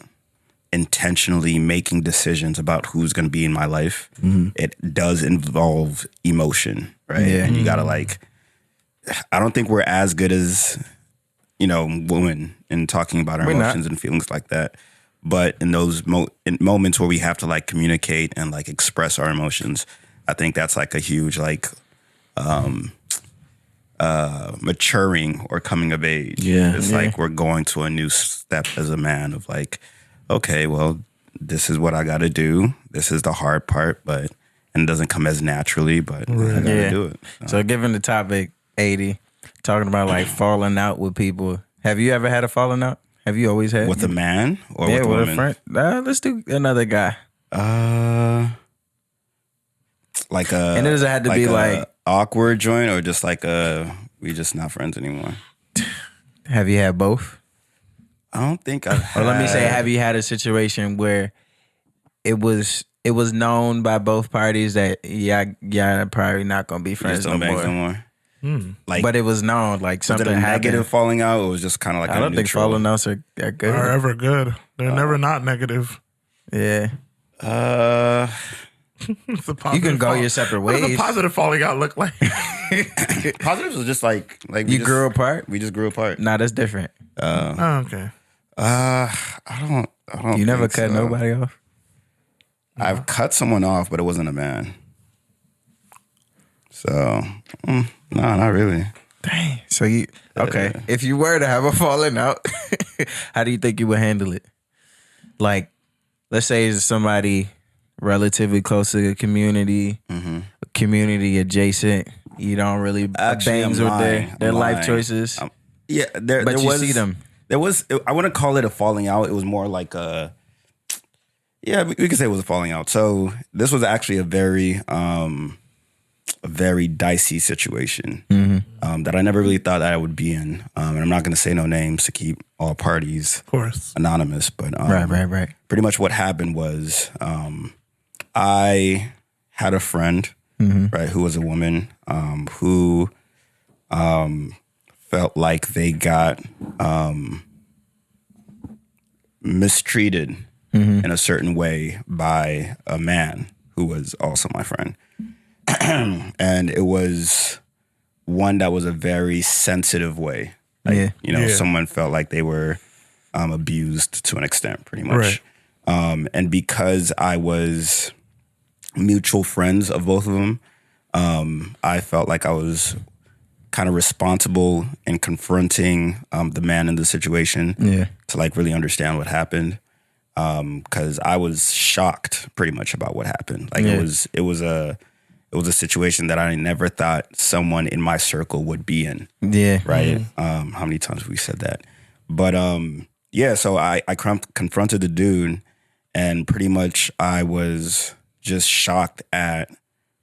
[SPEAKER 3] intentionally making decisions about who's going to be in my life. It does involve emotion, right?
[SPEAKER 2] Yeah.
[SPEAKER 3] And you got to like, I don't think we're as good as, you know, women in talking about our
[SPEAKER 2] We're not.
[SPEAKER 3] emotions and feelings like that. But in those in moments where we have to like communicate and like express our emotions, I think that's like a huge like maturing or coming of age.
[SPEAKER 5] Yeah.
[SPEAKER 3] It's like we're going to a new step as a man of like, okay, well, this is what I got to do. This is the hard part, but and it doesn't come as naturally, but I got to do it.
[SPEAKER 2] So given the topic 80, talking about like falling out with people, have you ever had a falling out? Have you always had?
[SPEAKER 3] With a man or
[SPEAKER 2] yeah,
[SPEAKER 3] with a
[SPEAKER 2] with
[SPEAKER 3] woman?
[SPEAKER 2] a friend. Let's do another guy.
[SPEAKER 3] Like a
[SPEAKER 2] And it doesn't have to be
[SPEAKER 3] a
[SPEAKER 2] like-
[SPEAKER 3] awkward joint or just like we just not friends anymore.
[SPEAKER 2] Have you had both?
[SPEAKER 3] I don't think I've
[SPEAKER 2] Or let me say,
[SPEAKER 3] had-
[SPEAKER 2] have you had a situation where it was known by both parties that y'all probably not gonna be
[SPEAKER 3] we
[SPEAKER 2] friends
[SPEAKER 3] just
[SPEAKER 2] no
[SPEAKER 3] don't bang
[SPEAKER 2] more,
[SPEAKER 3] no more. Like,
[SPEAKER 2] but it was known like
[SPEAKER 3] was it
[SPEAKER 2] something
[SPEAKER 3] a negative
[SPEAKER 2] happened.
[SPEAKER 3] falling out? Or it was just kind of like
[SPEAKER 2] I don't think
[SPEAKER 3] neutral?
[SPEAKER 2] falling outs are good.
[SPEAKER 4] Are ever good. They're never not negative.
[SPEAKER 2] Yeah,
[SPEAKER 4] It's a
[SPEAKER 2] you
[SPEAKER 4] positive
[SPEAKER 2] can go
[SPEAKER 4] fall-
[SPEAKER 2] your separate
[SPEAKER 4] What does a
[SPEAKER 2] ways.
[SPEAKER 4] positive falling out look like?
[SPEAKER 3] Positives was just like we
[SPEAKER 2] You
[SPEAKER 3] just,
[SPEAKER 2] grew apart.
[SPEAKER 3] We just grew apart.
[SPEAKER 2] Nah, that's different.
[SPEAKER 4] Oh, okay.
[SPEAKER 3] I don't.
[SPEAKER 2] You never
[SPEAKER 3] think
[SPEAKER 2] cut
[SPEAKER 3] so.
[SPEAKER 2] nobody off.
[SPEAKER 3] I've cut someone off, but it wasn't a man. So no, not really.
[SPEAKER 2] Dang. So you okay? If you were to have a falling out, how do you think you would handle it? Like, let's say it's somebody relatively close to the community, community adjacent. You don't really
[SPEAKER 3] Actually,
[SPEAKER 2] bangs
[SPEAKER 3] I'm
[SPEAKER 2] with
[SPEAKER 3] lying.
[SPEAKER 2] their
[SPEAKER 3] I'm
[SPEAKER 2] life
[SPEAKER 3] lying.
[SPEAKER 2] choices.
[SPEAKER 3] Yeah, there
[SPEAKER 2] But you
[SPEAKER 3] was,
[SPEAKER 2] see them.
[SPEAKER 3] There was. I wouldn't call it a falling out. It was more like a. Yeah, we could say it was a falling out. So this was actually a very dicey situation that I never really thought that I would be in. And I'm not going to say no names to keep all parties
[SPEAKER 4] Of course.
[SPEAKER 3] anonymous, but
[SPEAKER 2] Right.
[SPEAKER 3] pretty much what happened was I had a friend, right, who was a woman who felt like they got mistreated in a certain way by a man who was also my friend. And it was one that was a very sensitive way. Like,
[SPEAKER 2] Yeah.
[SPEAKER 3] someone felt like they were abused to an extent, pretty much.
[SPEAKER 4] Right.
[SPEAKER 3] And because I was mutual friends of both of them, I felt like I was kind of responsible in confronting the man in the situation
[SPEAKER 2] Yeah.
[SPEAKER 3] to like really understand what happened. because I was shocked pretty much about what happened. Like
[SPEAKER 2] Yeah.
[SPEAKER 3] it was a situation that I never thought someone in my circle would be in.
[SPEAKER 2] Yeah.
[SPEAKER 3] Right? How many times have we said that? But yeah, so I confronted the dude, and pretty much I was just shocked at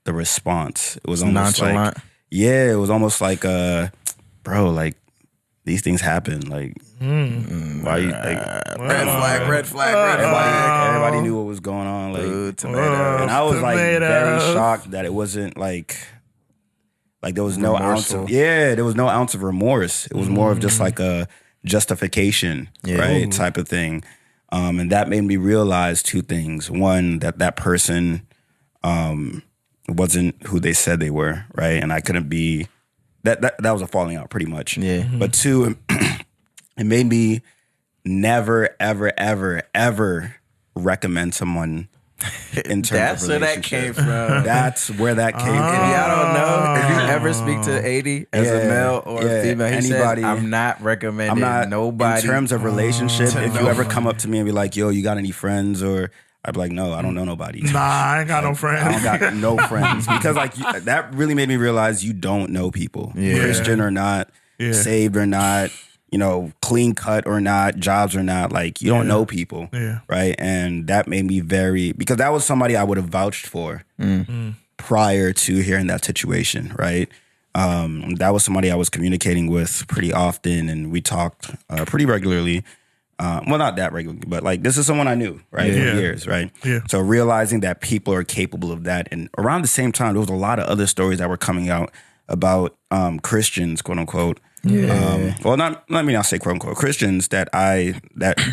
[SPEAKER 3] the response. It was almost
[SPEAKER 2] Nonchalant.
[SPEAKER 3] like, yeah, it was almost like, bro, like these things happen. Like, why you like?
[SPEAKER 2] Red flag.
[SPEAKER 3] Everybody knew what was going on. Like,
[SPEAKER 2] Ooh, tomato.
[SPEAKER 3] and I was like very
[SPEAKER 4] Tomatoes.
[SPEAKER 3] shocked that it wasn't like there was no ounce
[SPEAKER 2] Remorseful.
[SPEAKER 3] of there was no ounce of remorse. It was more of just like a justification, right, type of thing. And that made me realize two things. One, that person wasn't who they said they were, right? And I couldn't be that was a falling out pretty much.
[SPEAKER 2] Yeah.
[SPEAKER 3] But two, it made me never, ever, ever, ever recommend someone in terms
[SPEAKER 2] That's
[SPEAKER 3] of
[SPEAKER 2] where that
[SPEAKER 3] relationship.
[SPEAKER 2] came from.
[SPEAKER 3] That's where that came
[SPEAKER 2] If
[SPEAKER 3] from.
[SPEAKER 2] y'all don't know, if you ever speak to 80 as a
[SPEAKER 3] Yeah,
[SPEAKER 2] male or
[SPEAKER 3] yeah,
[SPEAKER 2] a female, he
[SPEAKER 3] anybody-
[SPEAKER 2] says, I'm not recommending
[SPEAKER 3] I'm not
[SPEAKER 2] nobody.
[SPEAKER 3] in terms of relationship.
[SPEAKER 2] to
[SPEAKER 3] If you ever come up to me and be like, "Yo, you got any friends?" or I'd be like, "No, I don't know nobody."
[SPEAKER 4] Nah, I ain't got no
[SPEAKER 3] I
[SPEAKER 4] friends.
[SPEAKER 3] don't got no friends because like that really made me realize you don't know people, Christian or not, saved or not, clean cut or not, jobs or not. Like you don't know people, right? And that made me because that was somebody I would have vouched for prior to hearing that situation, right? That was somebody I was communicating with pretty often, and we talked pretty regularly. Well, not that regularly, but like this is someone I knew, right, for years, right?
[SPEAKER 4] Yeah.
[SPEAKER 3] So realizing that people are capable of that, and around the same time, there was a lot of other stories that were coming out about Christians, quote unquote. Well, let me not say quote unquote Christians that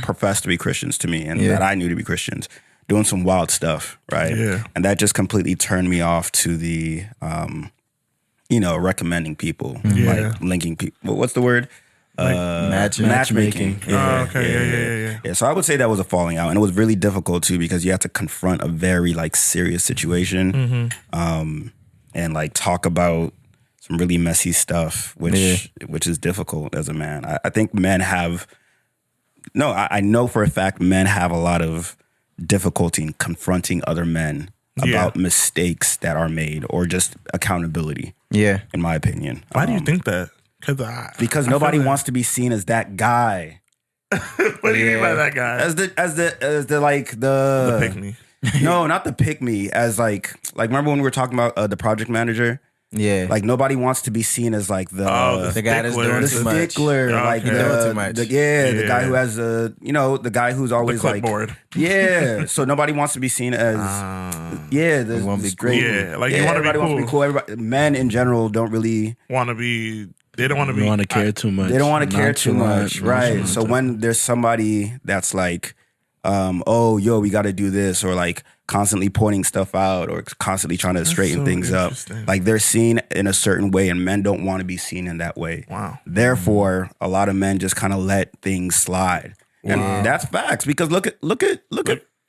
[SPEAKER 3] profess to be Christians to me, and that I knew to be Christians, doing some wild stuff, right?
[SPEAKER 4] Yeah.
[SPEAKER 3] And that just completely turned me off to the, recommending people, like linking people. What's the word? Matchmaking.
[SPEAKER 4] Oh, okay. Yeah.
[SPEAKER 3] So I would say that was a falling out, and it was really difficult too because you have to confront a very like serious situation, and like talk about some really messy stuff, which is difficult as a man. I think men have I know for a fact men have a lot of difficulty in confronting other men about mistakes that are made or just accountability. Yeah, in my opinion.
[SPEAKER 4] Why do you think that?
[SPEAKER 3] Because nobody wants to be seen as that guy.
[SPEAKER 4] What do you mean by that guy?
[SPEAKER 3] As the
[SPEAKER 4] pick me.
[SPEAKER 3] No, not the pick me. As like remember when we were talking about the project manager?
[SPEAKER 2] Yeah.
[SPEAKER 3] Like nobody wants to be seen as like the
[SPEAKER 2] guy that's doing
[SPEAKER 3] the
[SPEAKER 2] too much.
[SPEAKER 3] stickler, like
[SPEAKER 2] doing too much.
[SPEAKER 3] the guy who has the guy who's always
[SPEAKER 4] The
[SPEAKER 3] like
[SPEAKER 4] clipboard.
[SPEAKER 3] So nobody wants to be seen as the
[SPEAKER 2] won't be
[SPEAKER 3] straight.
[SPEAKER 4] Yeah, like you want to be
[SPEAKER 3] everybody
[SPEAKER 4] cool.
[SPEAKER 3] wants to be cool. Everybody, men in general don't really
[SPEAKER 4] Want to be? They don't want to
[SPEAKER 5] You
[SPEAKER 4] be.
[SPEAKER 5] want to care too much.
[SPEAKER 3] They don't want to care too much, right?
[SPEAKER 5] nonchalant.
[SPEAKER 3] So when there's somebody that's like, we got to do this, or like constantly pointing stuff out, or constantly trying to straighten
[SPEAKER 4] so
[SPEAKER 3] things up,
[SPEAKER 4] interesting.
[SPEAKER 3] like they're seen in a certain way, and men don't want to be seen in that way.
[SPEAKER 4] Wow.
[SPEAKER 3] Therefore, a lot of men just kind of let things slide, and that's facts. Because look at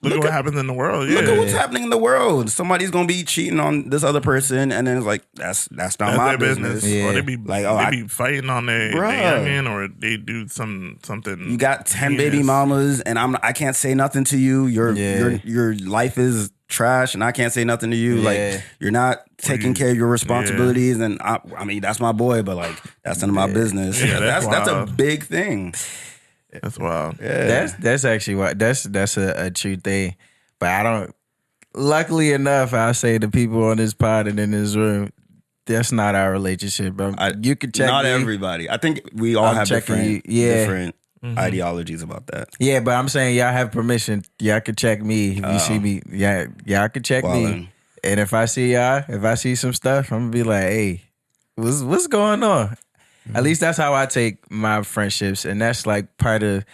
[SPEAKER 4] Look at what happens in the world. Yeah.
[SPEAKER 3] Look at what's happening in the world. Somebody's gonna be cheating on this other person, and then it's like that's not
[SPEAKER 4] That's
[SPEAKER 3] my
[SPEAKER 4] their
[SPEAKER 3] business.
[SPEAKER 2] Yeah.
[SPEAKER 4] Or they be
[SPEAKER 3] Like,
[SPEAKER 4] be fighting on their youngin, or they do something.
[SPEAKER 3] You got 10
[SPEAKER 4] heinous.
[SPEAKER 3] baby mamas, and I can't say nothing to you. Your life is trash, and I can't say nothing to you.
[SPEAKER 2] Yeah.
[SPEAKER 3] Like you're not taking care of your responsibilities, and I mean that's my boy, but like that's none of my business.
[SPEAKER 4] Yeah,
[SPEAKER 3] that's a
[SPEAKER 4] wild.
[SPEAKER 3] big thing.
[SPEAKER 4] That's wild.
[SPEAKER 2] That's actually what that's a true thing. But I don't. Luckily enough, I say the people on this pod and in this room, that's not our relationship, bro. You can check.
[SPEAKER 3] Not
[SPEAKER 2] me.
[SPEAKER 3] everybody. I think we all
[SPEAKER 2] I'm
[SPEAKER 3] have
[SPEAKER 2] checking
[SPEAKER 3] different
[SPEAKER 2] you. Yeah.
[SPEAKER 3] ideologies about that.
[SPEAKER 2] Yeah, but I'm saying y'all have permission. Y'all can check me if you see me. Yeah, y'all can check
[SPEAKER 3] Well,
[SPEAKER 2] me.
[SPEAKER 3] then.
[SPEAKER 2] And if I see some stuff, I'm gonna be like, hey, what's going on? At least that's how I take my friendships, and that's like part of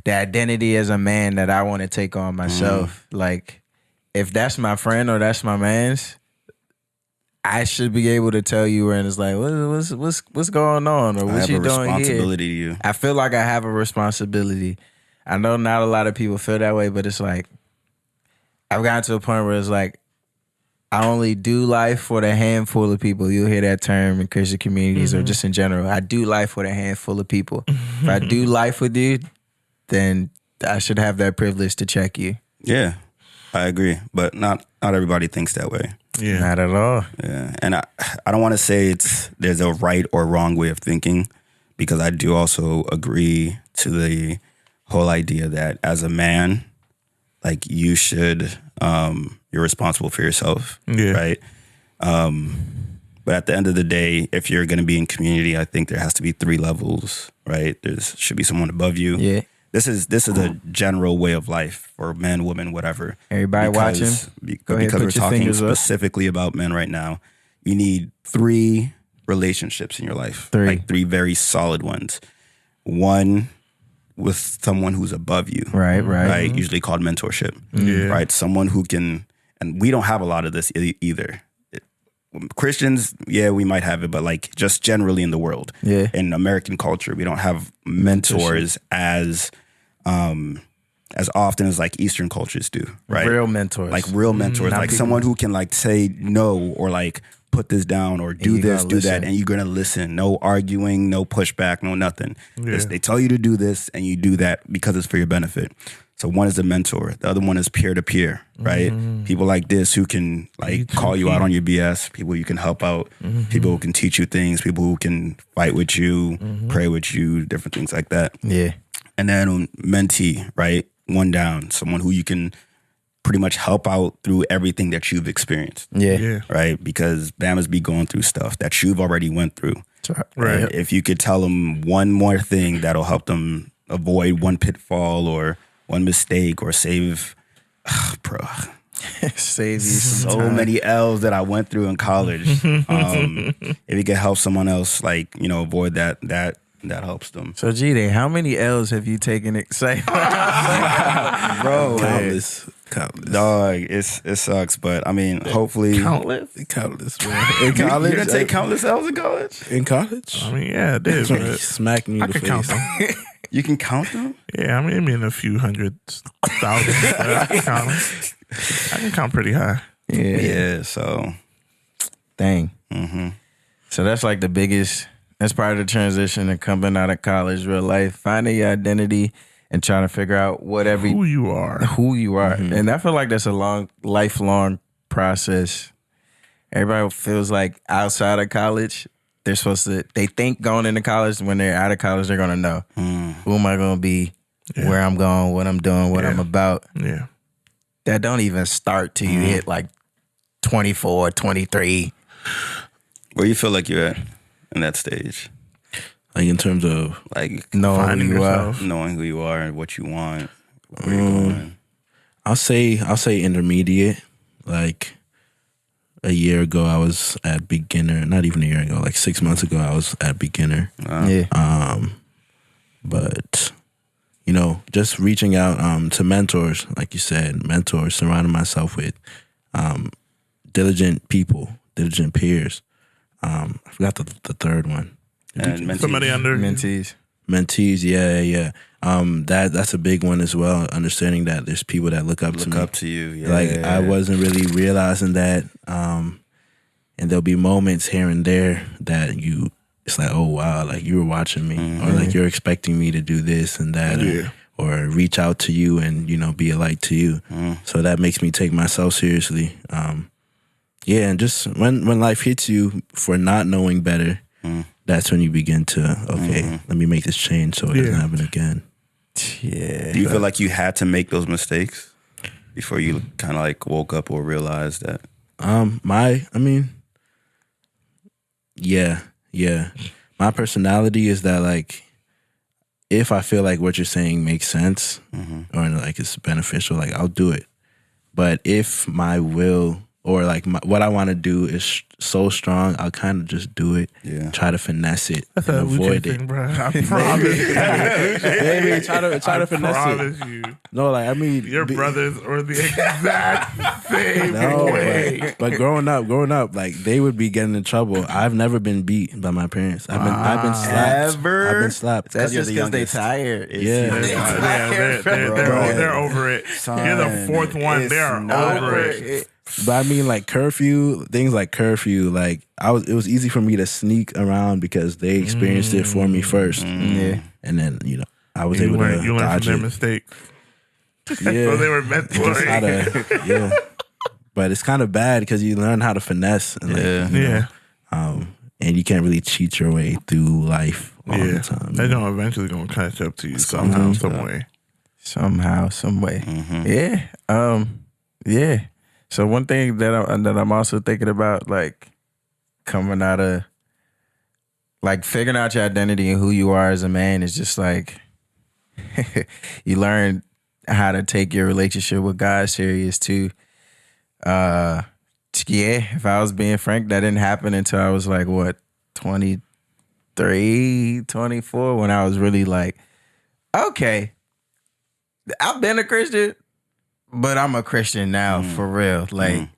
[SPEAKER 2] the identity as a man that I want to take on myself. Like, if that's my friend or that's my man's, I should be able to tell you, and it's like, what's going on, or
[SPEAKER 3] I
[SPEAKER 2] what
[SPEAKER 3] have
[SPEAKER 2] you
[SPEAKER 3] a
[SPEAKER 2] doing here?
[SPEAKER 3] responsibility to you.
[SPEAKER 2] I feel like I have a responsibility. I know not a lot of people feel that way, but it's like I've gotten to a point where it's like I only do life for the handful of people. You'll hear that term in Christian communities or just in general. I do life for the handful of people. If I do life with you, then I should have that privilege to check you.
[SPEAKER 3] Yeah, I agree, but not everybody thinks that way.
[SPEAKER 4] Yeah.
[SPEAKER 2] Not at all.
[SPEAKER 3] Yeah, and I don't want to say there's a right or wrong way of thinking, because I do also agree to the whole idea that as a man, like you should, you're responsible for yourself, right? But at the end of the day, if you're going to be in community, I think there has to be 3 levels, right? There should be someone above you.
[SPEAKER 2] Yeah.
[SPEAKER 3] This is a general way of life for men, women, whatever.
[SPEAKER 2] Everybody watching? Go ahead,
[SPEAKER 3] because we're
[SPEAKER 2] put your
[SPEAKER 3] talking
[SPEAKER 2] fingers up.
[SPEAKER 3] specifically about men right now. You need 3 relationships in your life.
[SPEAKER 2] 3.
[SPEAKER 3] Like 3 very solid ones. One with someone who's above you.
[SPEAKER 2] Right.
[SPEAKER 3] Right? Usually called mentorship.
[SPEAKER 4] Yeah.
[SPEAKER 3] Right? Someone who can, and we don't have a lot of this either. Christians, yeah, we might have it, but like just generally in the world, in American culture, we don't have mentors as often as like Eastern cultures do, right?
[SPEAKER 2] Real mentors.
[SPEAKER 3] Like real mentors, like someone who can like say no or like put this down or do this, do that, and you're gonna listen. No arguing, no pushback, no nothing. They tell you to do this and you do that because it's for your benefit. So one is a mentor. The other one is peer-to-peer, right? People like this who can like call you out on your BS, people you can help out, people who can teach you things, people who can fight with you, pray with you, different things like that.
[SPEAKER 2] Yeah.
[SPEAKER 3] And then mentee, right? One down, someone who you can pretty much help out through everything that you've experienced.
[SPEAKER 4] Yeah.
[SPEAKER 3] Right? Because Bama's be going through stuff that you've already went through.
[SPEAKER 4] Right.
[SPEAKER 3] If you could tell them one more thing that'll help them avoid one pitfall or one mistake or save, bro,
[SPEAKER 2] Save you
[SPEAKER 3] so
[SPEAKER 2] some time.
[SPEAKER 3] many L's that I went through in college. If you could help someone else, like, you know, avoid that helps them.
[SPEAKER 2] So G-Day, how many L's have you taken?
[SPEAKER 3] Bro,
[SPEAKER 5] Countless.
[SPEAKER 3] dog, it sucks, but I mean, hopefully.
[SPEAKER 4] Countless.
[SPEAKER 5] Man. In
[SPEAKER 3] You
[SPEAKER 5] college?
[SPEAKER 3] didn't take countless L's in college?
[SPEAKER 5] In college?
[SPEAKER 4] I mean, yeah, it is.
[SPEAKER 5] He
[SPEAKER 4] But
[SPEAKER 5] smacked me in
[SPEAKER 4] I
[SPEAKER 5] the
[SPEAKER 4] can
[SPEAKER 5] face.
[SPEAKER 4] count them.
[SPEAKER 3] You can count them?
[SPEAKER 4] Yeah, I mean, it mean a few hundred thousand. But I can count them. I can count pretty high.
[SPEAKER 3] Yeah, so.
[SPEAKER 2] Dang. So that's like the biggest, that's part of the transition of coming out of college, real life, finding your identity and trying to figure out
[SPEAKER 4] Who you are.
[SPEAKER 2] who you are. And I feel like that's a lifelong process. Everybody feels like outside of college, they think going into college, when they're out of college, they're going to know who am I going to be, where I'm going, what I'm doing, what I'm about.
[SPEAKER 4] Yeah.
[SPEAKER 2] That don't even start till you hit like 24, 23.
[SPEAKER 3] Where you feel like you're at in that stage?
[SPEAKER 5] Like in terms of
[SPEAKER 3] Like
[SPEAKER 2] Knowing
[SPEAKER 4] Finding
[SPEAKER 2] who you
[SPEAKER 4] yourself.
[SPEAKER 3] knowing who you are and what you want, where you're going.
[SPEAKER 5] I'll say intermediate. Like a year ago I was at beginner. Not even a year ago, like 6 months ago I was at beginner. But you know, just reaching out to mentors, like you said, mentors, surrounding myself with diligent people, diligent peers. I forgot the third one.
[SPEAKER 3] And mentees.
[SPEAKER 4] Somebody under.
[SPEAKER 2] Mentees.
[SPEAKER 5] Mentees, yeah. That's a big one as well. Understanding that there's people that look up to me.
[SPEAKER 3] Up to you, yeah.
[SPEAKER 5] Like I wasn't really realizing that, and there'll be moments here and there that it's like, oh wow, like you were watching me, or like you're expecting me to do this and that, or reach out to you and be a light to you. So that makes me take myself seriously. And just when life hits you for not knowing better, that's when you begin to let me make this change so it doesn't happen again.
[SPEAKER 2] Yeah.
[SPEAKER 3] Do you feel like you had to make those mistakes before you kind of like woke up or realized that?
[SPEAKER 5] Yeah. My personality is that like, if I feel like what you're saying makes sense or like it's beneficial, like I'll do it. But if my will or like what I want to do is so strong, I'll kind of just do it.
[SPEAKER 3] Yeah.
[SPEAKER 5] Try to finesse it
[SPEAKER 4] That's
[SPEAKER 5] and
[SPEAKER 4] a
[SPEAKER 5] avoid
[SPEAKER 4] thing,
[SPEAKER 5] it.
[SPEAKER 4] bro. I promise you.
[SPEAKER 5] Maybe try to finesse
[SPEAKER 4] promise
[SPEAKER 5] it.
[SPEAKER 4] you.
[SPEAKER 5] No, like I mean,
[SPEAKER 4] Your brothers are the exact same
[SPEAKER 5] No,
[SPEAKER 4] way.
[SPEAKER 5] but growing up, like they would be getting in trouble. I've never been beat by my parents. I've been slapped.
[SPEAKER 2] Ever?
[SPEAKER 5] I've been slapped.
[SPEAKER 2] That's
[SPEAKER 3] you're
[SPEAKER 2] just
[SPEAKER 3] the
[SPEAKER 2] because they
[SPEAKER 3] youngest.
[SPEAKER 2] tired.
[SPEAKER 5] Yeah.
[SPEAKER 4] They're over it. You're the fourth one. They're over it.
[SPEAKER 5] But I mean, like things like curfew, like it was easy for me to sneak around because they experienced it for me first.
[SPEAKER 2] Yeah.
[SPEAKER 5] And then, I was
[SPEAKER 4] You
[SPEAKER 5] able
[SPEAKER 4] learn
[SPEAKER 5] to
[SPEAKER 4] from
[SPEAKER 5] dodge
[SPEAKER 4] their
[SPEAKER 5] it.
[SPEAKER 4] mistakes.
[SPEAKER 5] Yeah.
[SPEAKER 4] What they were meant for.
[SPEAKER 5] Just how to, yeah. But it's kind of bad because you learn how to finesse. And
[SPEAKER 4] Yeah.
[SPEAKER 5] And you can't really cheat your way through life all the time.
[SPEAKER 4] They're gonna eventually gonna catch up to you somehow, some way.
[SPEAKER 2] Somehow, some way. Yeah. Yeah. So one thing that I'm also thinking about, like coming out of, like figuring out your identity and who you are as a man, is just like you learn how to take your relationship with God serious too. If I was being frank, that didn't happen until I was like, what, 23, 24, when I was really like, okay, I've been a Christian, but I'm a Christian now for real. Like,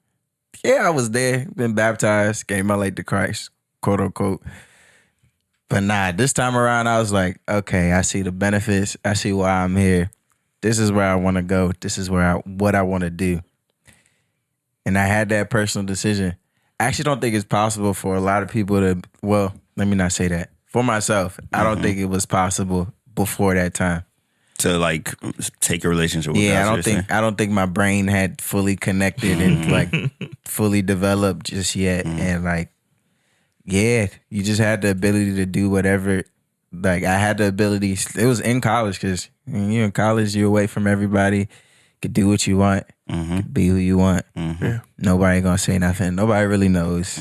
[SPEAKER 2] yeah, I was there, been baptized, gave my life to Christ, quote unquote. But nah, this time around, I was like, okay, I see the benefits. I see why I'm here. This is where I want to go. This is what I want to do. And I had that personal decision. I actually don't think it's possible for a lot of people to, well, let me not say that. For myself, I don't think it was possible before that time.
[SPEAKER 3] To like take a relationship with
[SPEAKER 2] Yeah,
[SPEAKER 3] God.
[SPEAKER 2] I don't think my brain had fully connected and like fully developed just yet. And like, yeah, you just had the ability to do whatever. Like I had the ability. It was in college because when you're in college, you're away from everybody. Could do what you want. Could be who you want.
[SPEAKER 4] Yeah.
[SPEAKER 2] Nobody gonna say nothing. Nobody really knows.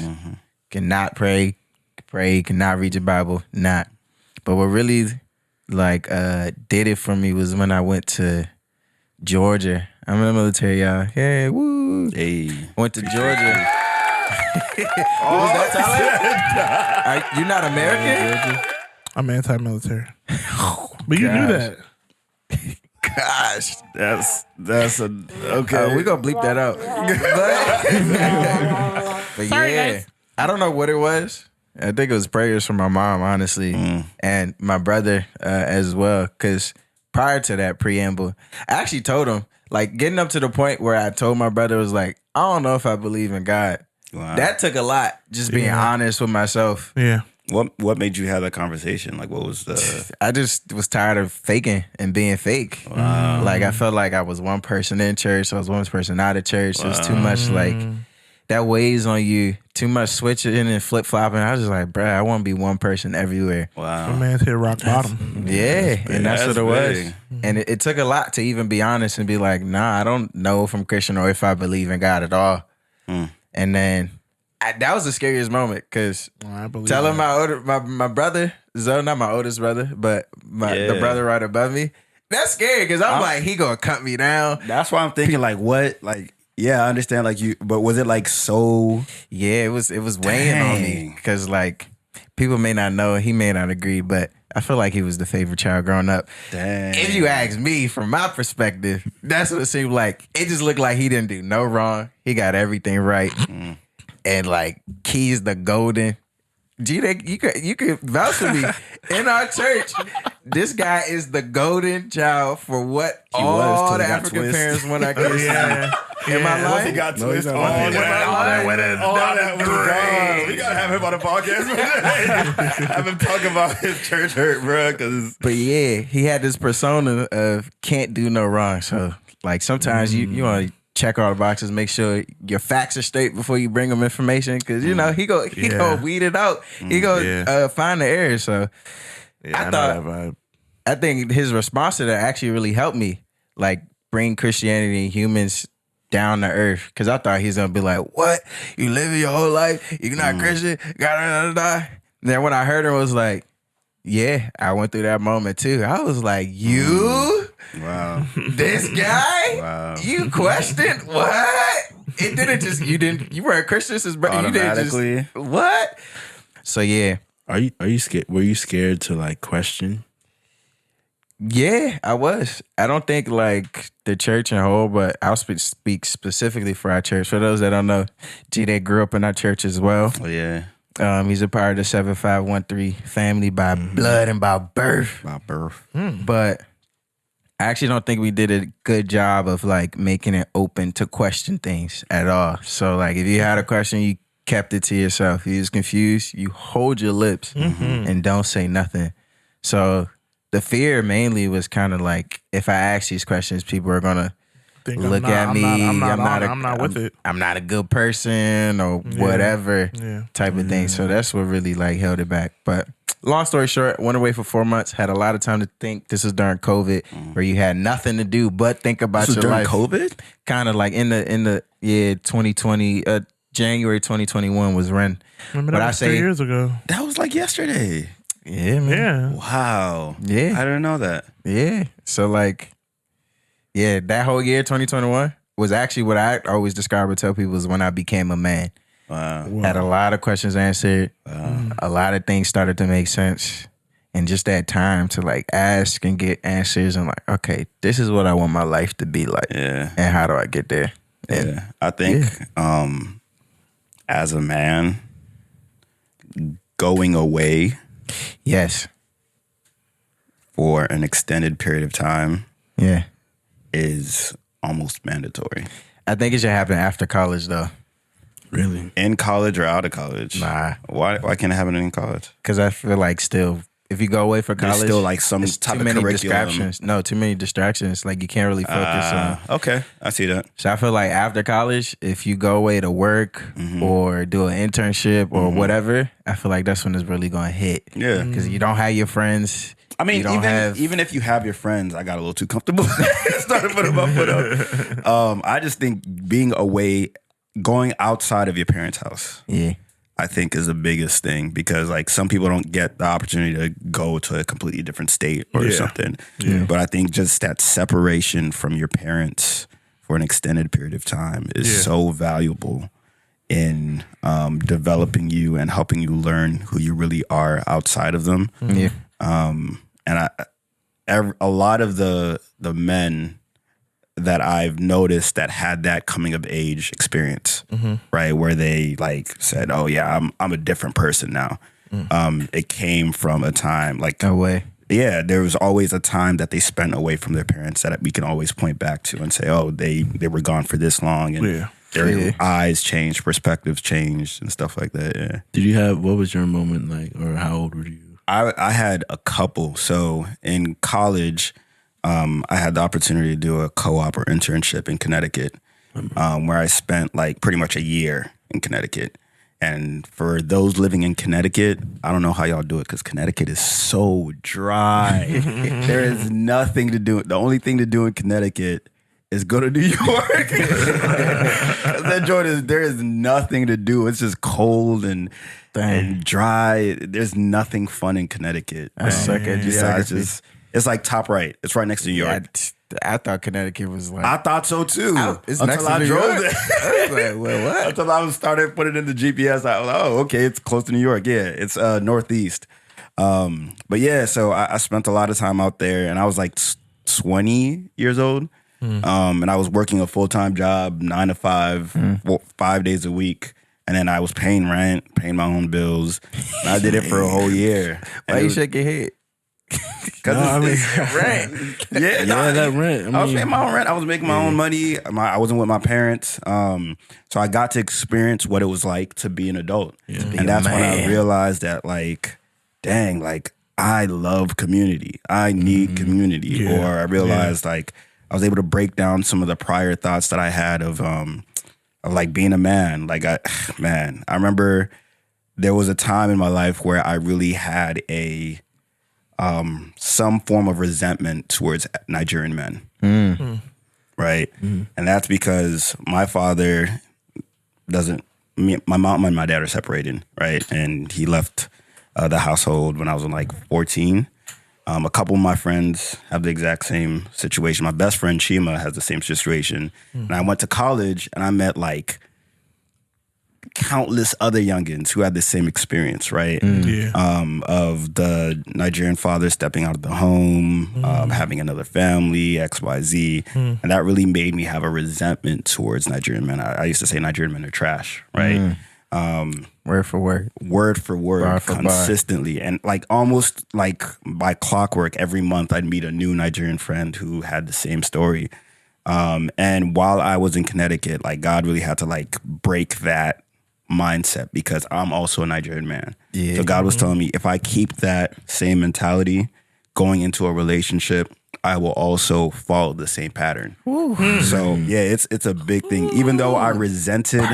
[SPEAKER 2] Cannot pray, cannot read your Bible, not. But what really like did it for me was when I went to Georgia. I'm in the military, y'all. Hey, woo.
[SPEAKER 3] Hey.
[SPEAKER 2] Went to Georgia. Was that Tyler? You're not American?
[SPEAKER 4] I'm anti-military. But you knew that.
[SPEAKER 2] Gosh.
[SPEAKER 3] That's a okay.
[SPEAKER 2] We're going to bleep that out. But
[SPEAKER 4] Sorry,
[SPEAKER 2] yeah,
[SPEAKER 4] guys.
[SPEAKER 2] I don't know what it was. I think it was prayers from my mom, honestly, and my brother as well. Because prior to that preamble, I actually told him, like, getting up to the point where I told my brother was like, I don't know if I believe in God.
[SPEAKER 3] Wow.
[SPEAKER 2] That took a lot, just being honest with myself.
[SPEAKER 4] Yeah.
[SPEAKER 3] What made you have that conversation? Like, what was the?
[SPEAKER 2] I just was tired of faking and being fake. Wow. Like, I felt like I was one person in church, I was one person out of church. It was too much, like, that weighs on you. Too much switching and flip-flopping. I was just like, bruh, I want to be one person everywhere.
[SPEAKER 3] Wow.
[SPEAKER 4] My man's hit rock bottom.
[SPEAKER 2] Yeah, and that's what it was.
[SPEAKER 3] big.
[SPEAKER 2] And it took a lot to even be honest and be like, nah, I don't know if I'm Christian or if I believe in God at all. And then that was the scariest moment because
[SPEAKER 4] I believe
[SPEAKER 2] telling
[SPEAKER 4] that.
[SPEAKER 2] my brother, Zoe, not my oldest brother, but the brother right above me, that's scary because I'm like, he gonna cut me down.
[SPEAKER 3] That's why I'm thinking, like, what, like, yeah, I understand, like you, but was it like so?
[SPEAKER 2] Yeah, it was weighing on me because like people may not know, he may not agree, but I feel like he was the favorite child growing up.
[SPEAKER 3] Dang.
[SPEAKER 2] If you ask me, from my perspective, that's what it seemed like. It just looked like he didn't do no wrong. He got everything right. And like, Key's the golden. You could vouch for me. In our church, this guy is the golden child for what all the African parents want our kids to do. Am I lying?
[SPEAKER 3] He got
[SPEAKER 5] No,
[SPEAKER 3] twisted.
[SPEAKER 5] he's not lying.
[SPEAKER 3] All that was gone. We gotta have him on the podcast. Have him talk about his church hurt, bro. Because
[SPEAKER 2] But yeah, he had this persona of can't do no wrong. So like sometimes you want to check all the boxes, make sure your facts are straight before you bring him information. Because you know he go weed it out. He go find the errors. So
[SPEAKER 4] I know that vibe.
[SPEAKER 2] I think his response to that actually really helped me, like bring Christianity and humans down to earth. Because I thought he's gonna be like, "What? You living your whole life? You're not Christian?" And then when I heard him, I was like, "Yeah, I went through that moment too." I was like, "You,
[SPEAKER 3] wow,
[SPEAKER 2] this guy,
[SPEAKER 3] wow,
[SPEAKER 2] you questioned what? It didn't just you were a Christian since birth. You didn't
[SPEAKER 3] automatically.
[SPEAKER 2] just what?" So yeah.
[SPEAKER 5] Are you scared? Were you scared to like question?
[SPEAKER 2] Yeah, I was. I don't think like the church in whole, but I'll speak specifically for our church. For those that don't know, G-Day grew up in our church as well.
[SPEAKER 3] Oh yeah,
[SPEAKER 2] He's a part of the 7513 family by blood and by birth.
[SPEAKER 3] my birth.
[SPEAKER 2] But I actually don't think we did a good job of like making it open to question things at all. So like if you had a question, you kept it to yourself. If you was confused, you hold your lips and don't say nothing. So the fear mainly was kind of like, if I ask these questions, people are gonna look at me.
[SPEAKER 4] I'm not with it.
[SPEAKER 2] I'm not a good person or whatever type of thing. So that's what really like held it back. But long story short, went away for 4 months. Had a lot of time to think. This was during COVID, where you had nothing to do but think about
[SPEAKER 3] This was
[SPEAKER 2] your
[SPEAKER 3] during
[SPEAKER 2] life.
[SPEAKER 3] COVID?
[SPEAKER 2] Kind of like in the 2020, January 2021 was when.
[SPEAKER 4] Remember
[SPEAKER 2] But
[SPEAKER 4] that
[SPEAKER 2] I
[SPEAKER 4] was
[SPEAKER 2] say
[SPEAKER 4] 3 years ago.
[SPEAKER 3] That was like yesterday.
[SPEAKER 2] Yeah, man.
[SPEAKER 4] Yeah.
[SPEAKER 3] Wow.
[SPEAKER 2] Yeah.
[SPEAKER 3] I didn't know that.
[SPEAKER 2] Yeah. So like, yeah, that whole year, 2021, was actually what I always describe or tell people is when I became a man.
[SPEAKER 3] Wow.
[SPEAKER 2] Had a lot of questions answered. A lot of things started to make sense. And just that time to like ask and get answers and like, okay, this is what I want my life to be like.
[SPEAKER 3] Yeah.
[SPEAKER 2] And how do I get there? And
[SPEAKER 3] Yeah. I think as a man, going away
[SPEAKER 2] yes.
[SPEAKER 3] for an extended period of time
[SPEAKER 2] Yeah.
[SPEAKER 3] is almost mandatory.
[SPEAKER 2] I think it should happen after college though.
[SPEAKER 5] Really?
[SPEAKER 3] In college or out of college?
[SPEAKER 2] Nah.
[SPEAKER 3] Why can't it happen in college?
[SPEAKER 2] Because I feel like still, if you go away for
[SPEAKER 3] There's
[SPEAKER 2] college,
[SPEAKER 3] still like some
[SPEAKER 2] it's
[SPEAKER 3] type
[SPEAKER 2] too
[SPEAKER 3] of
[SPEAKER 2] many
[SPEAKER 3] curriculum.
[SPEAKER 2] distractions. No, too many distractions. Like you can't really focus on.
[SPEAKER 3] Okay, I see that.
[SPEAKER 2] So I feel like after college, if you go away to work or do an internship or whatever, I feel like that's when it's really going to hit.
[SPEAKER 3] Yeah.
[SPEAKER 2] Because you don't have your friends.
[SPEAKER 3] I mean,
[SPEAKER 2] you don't
[SPEAKER 3] even if you have your friends, I got a little too comfortable. Started putting my foot up. I just think being away, going outside of your parents' house,
[SPEAKER 2] Yeah.
[SPEAKER 3] I think is the biggest thing, because like some people don't get the opportunity to go to a completely different state or something. Yeah. But I think just that separation from your parents for an extended period of time is so valuable in developing you and helping you learn who you really are outside of them.
[SPEAKER 2] Yeah.
[SPEAKER 3] And a lot of the men that I've noticed that had that coming of age experience, right, where they like said, "Oh yeah, I'm a different person now." It came from a time like
[SPEAKER 2] No way.
[SPEAKER 3] yeah, there was always a time that they spent away from their parents that we can always point back to and say, "Oh, they were gone for this long," and their eyes changed, perspectives changed, and stuff like that. Yeah.
[SPEAKER 5] Did you have, what was your moment like, or how old were you?
[SPEAKER 3] I had a couple. So in college, I had the opportunity to do a co-op or internship in Connecticut, where I spent like pretty much a year in Connecticut. And for those living in Connecticut, I don't know how y'all do it because Connecticut is so dry. There is nothing to do. The only thing to do in Connecticut is go to New York. That joint there is nothing to do. It's just cold and dry. There's nothing fun in Connecticut.
[SPEAKER 2] I suck at
[SPEAKER 3] Besides
[SPEAKER 2] geography.
[SPEAKER 3] it's like top right. It's right next to New York.
[SPEAKER 2] I thought Connecticut was like.
[SPEAKER 3] I thought so too.
[SPEAKER 2] It's
[SPEAKER 3] until
[SPEAKER 2] next to
[SPEAKER 3] I
[SPEAKER 2] New
[SPEAKER 3] drove
[SPEAKER 2] York.
[SPEAKER 3] there.
[SPEAKER 2] I was like, well, what?
[SPEAKER 3] Until I started putting in the GPS, I was like, oh, okay, it's close to New York. Yeah, it's northeast. But yeah, so I spent a lot of time out there, and I was like 20 years old. And I was working a full-time job, 9 to 5, 5 days a week. And then I was paying rent, paying my own bills. And I did it for a whole year.
[SPEAKER 2] Why you shake your head?
[SPEAKER 3] Because it's rent. Yeah,
[SPEAKER 5] that rent.
[SPEAKER 3] I was paying my own rent. I was making my own money. I wasn't with my parents. So I got to experience what it was like to be an adult. And that's when I realized that, like, dang, like, I love community. I need community. Or I realized, like, I was able to break down some of the prior thoughts that I had of like being a man. Like I remember there was a time in my life where I really had a some form of resentment towards Nigerian men. Right? And that's because my father my mom and my dad are separated, right? And he left the household when I was like 14. A couple of my friends have the exact same situation. My best friend, Shima, has the same situation. And I went to college and I met like countless other youngins who had the same experience, right? Of the Nigerian father stepping out of the home, having another family, XYZ. And that really made me have a resentment towards Nigerian men. I used to say Nigerian men are trash, right?
[SPEAKER 2] Word for word.
[SPEAKER 3] Word for word,
[SPEAKER 2] Bar for
[SPEAKER 3] consistently. And like almost like by clockwork, every month I'd meet a new Nigerian friend who had the same story. And while I was in Connecticut, like God really had to like break that mindset because I'm also a Nigerian man. Yeah. So God was telling me if I keep that same mentality, going into a relationship, I will also follow the same pattern. So yeah, it's a big thing. Even though I resented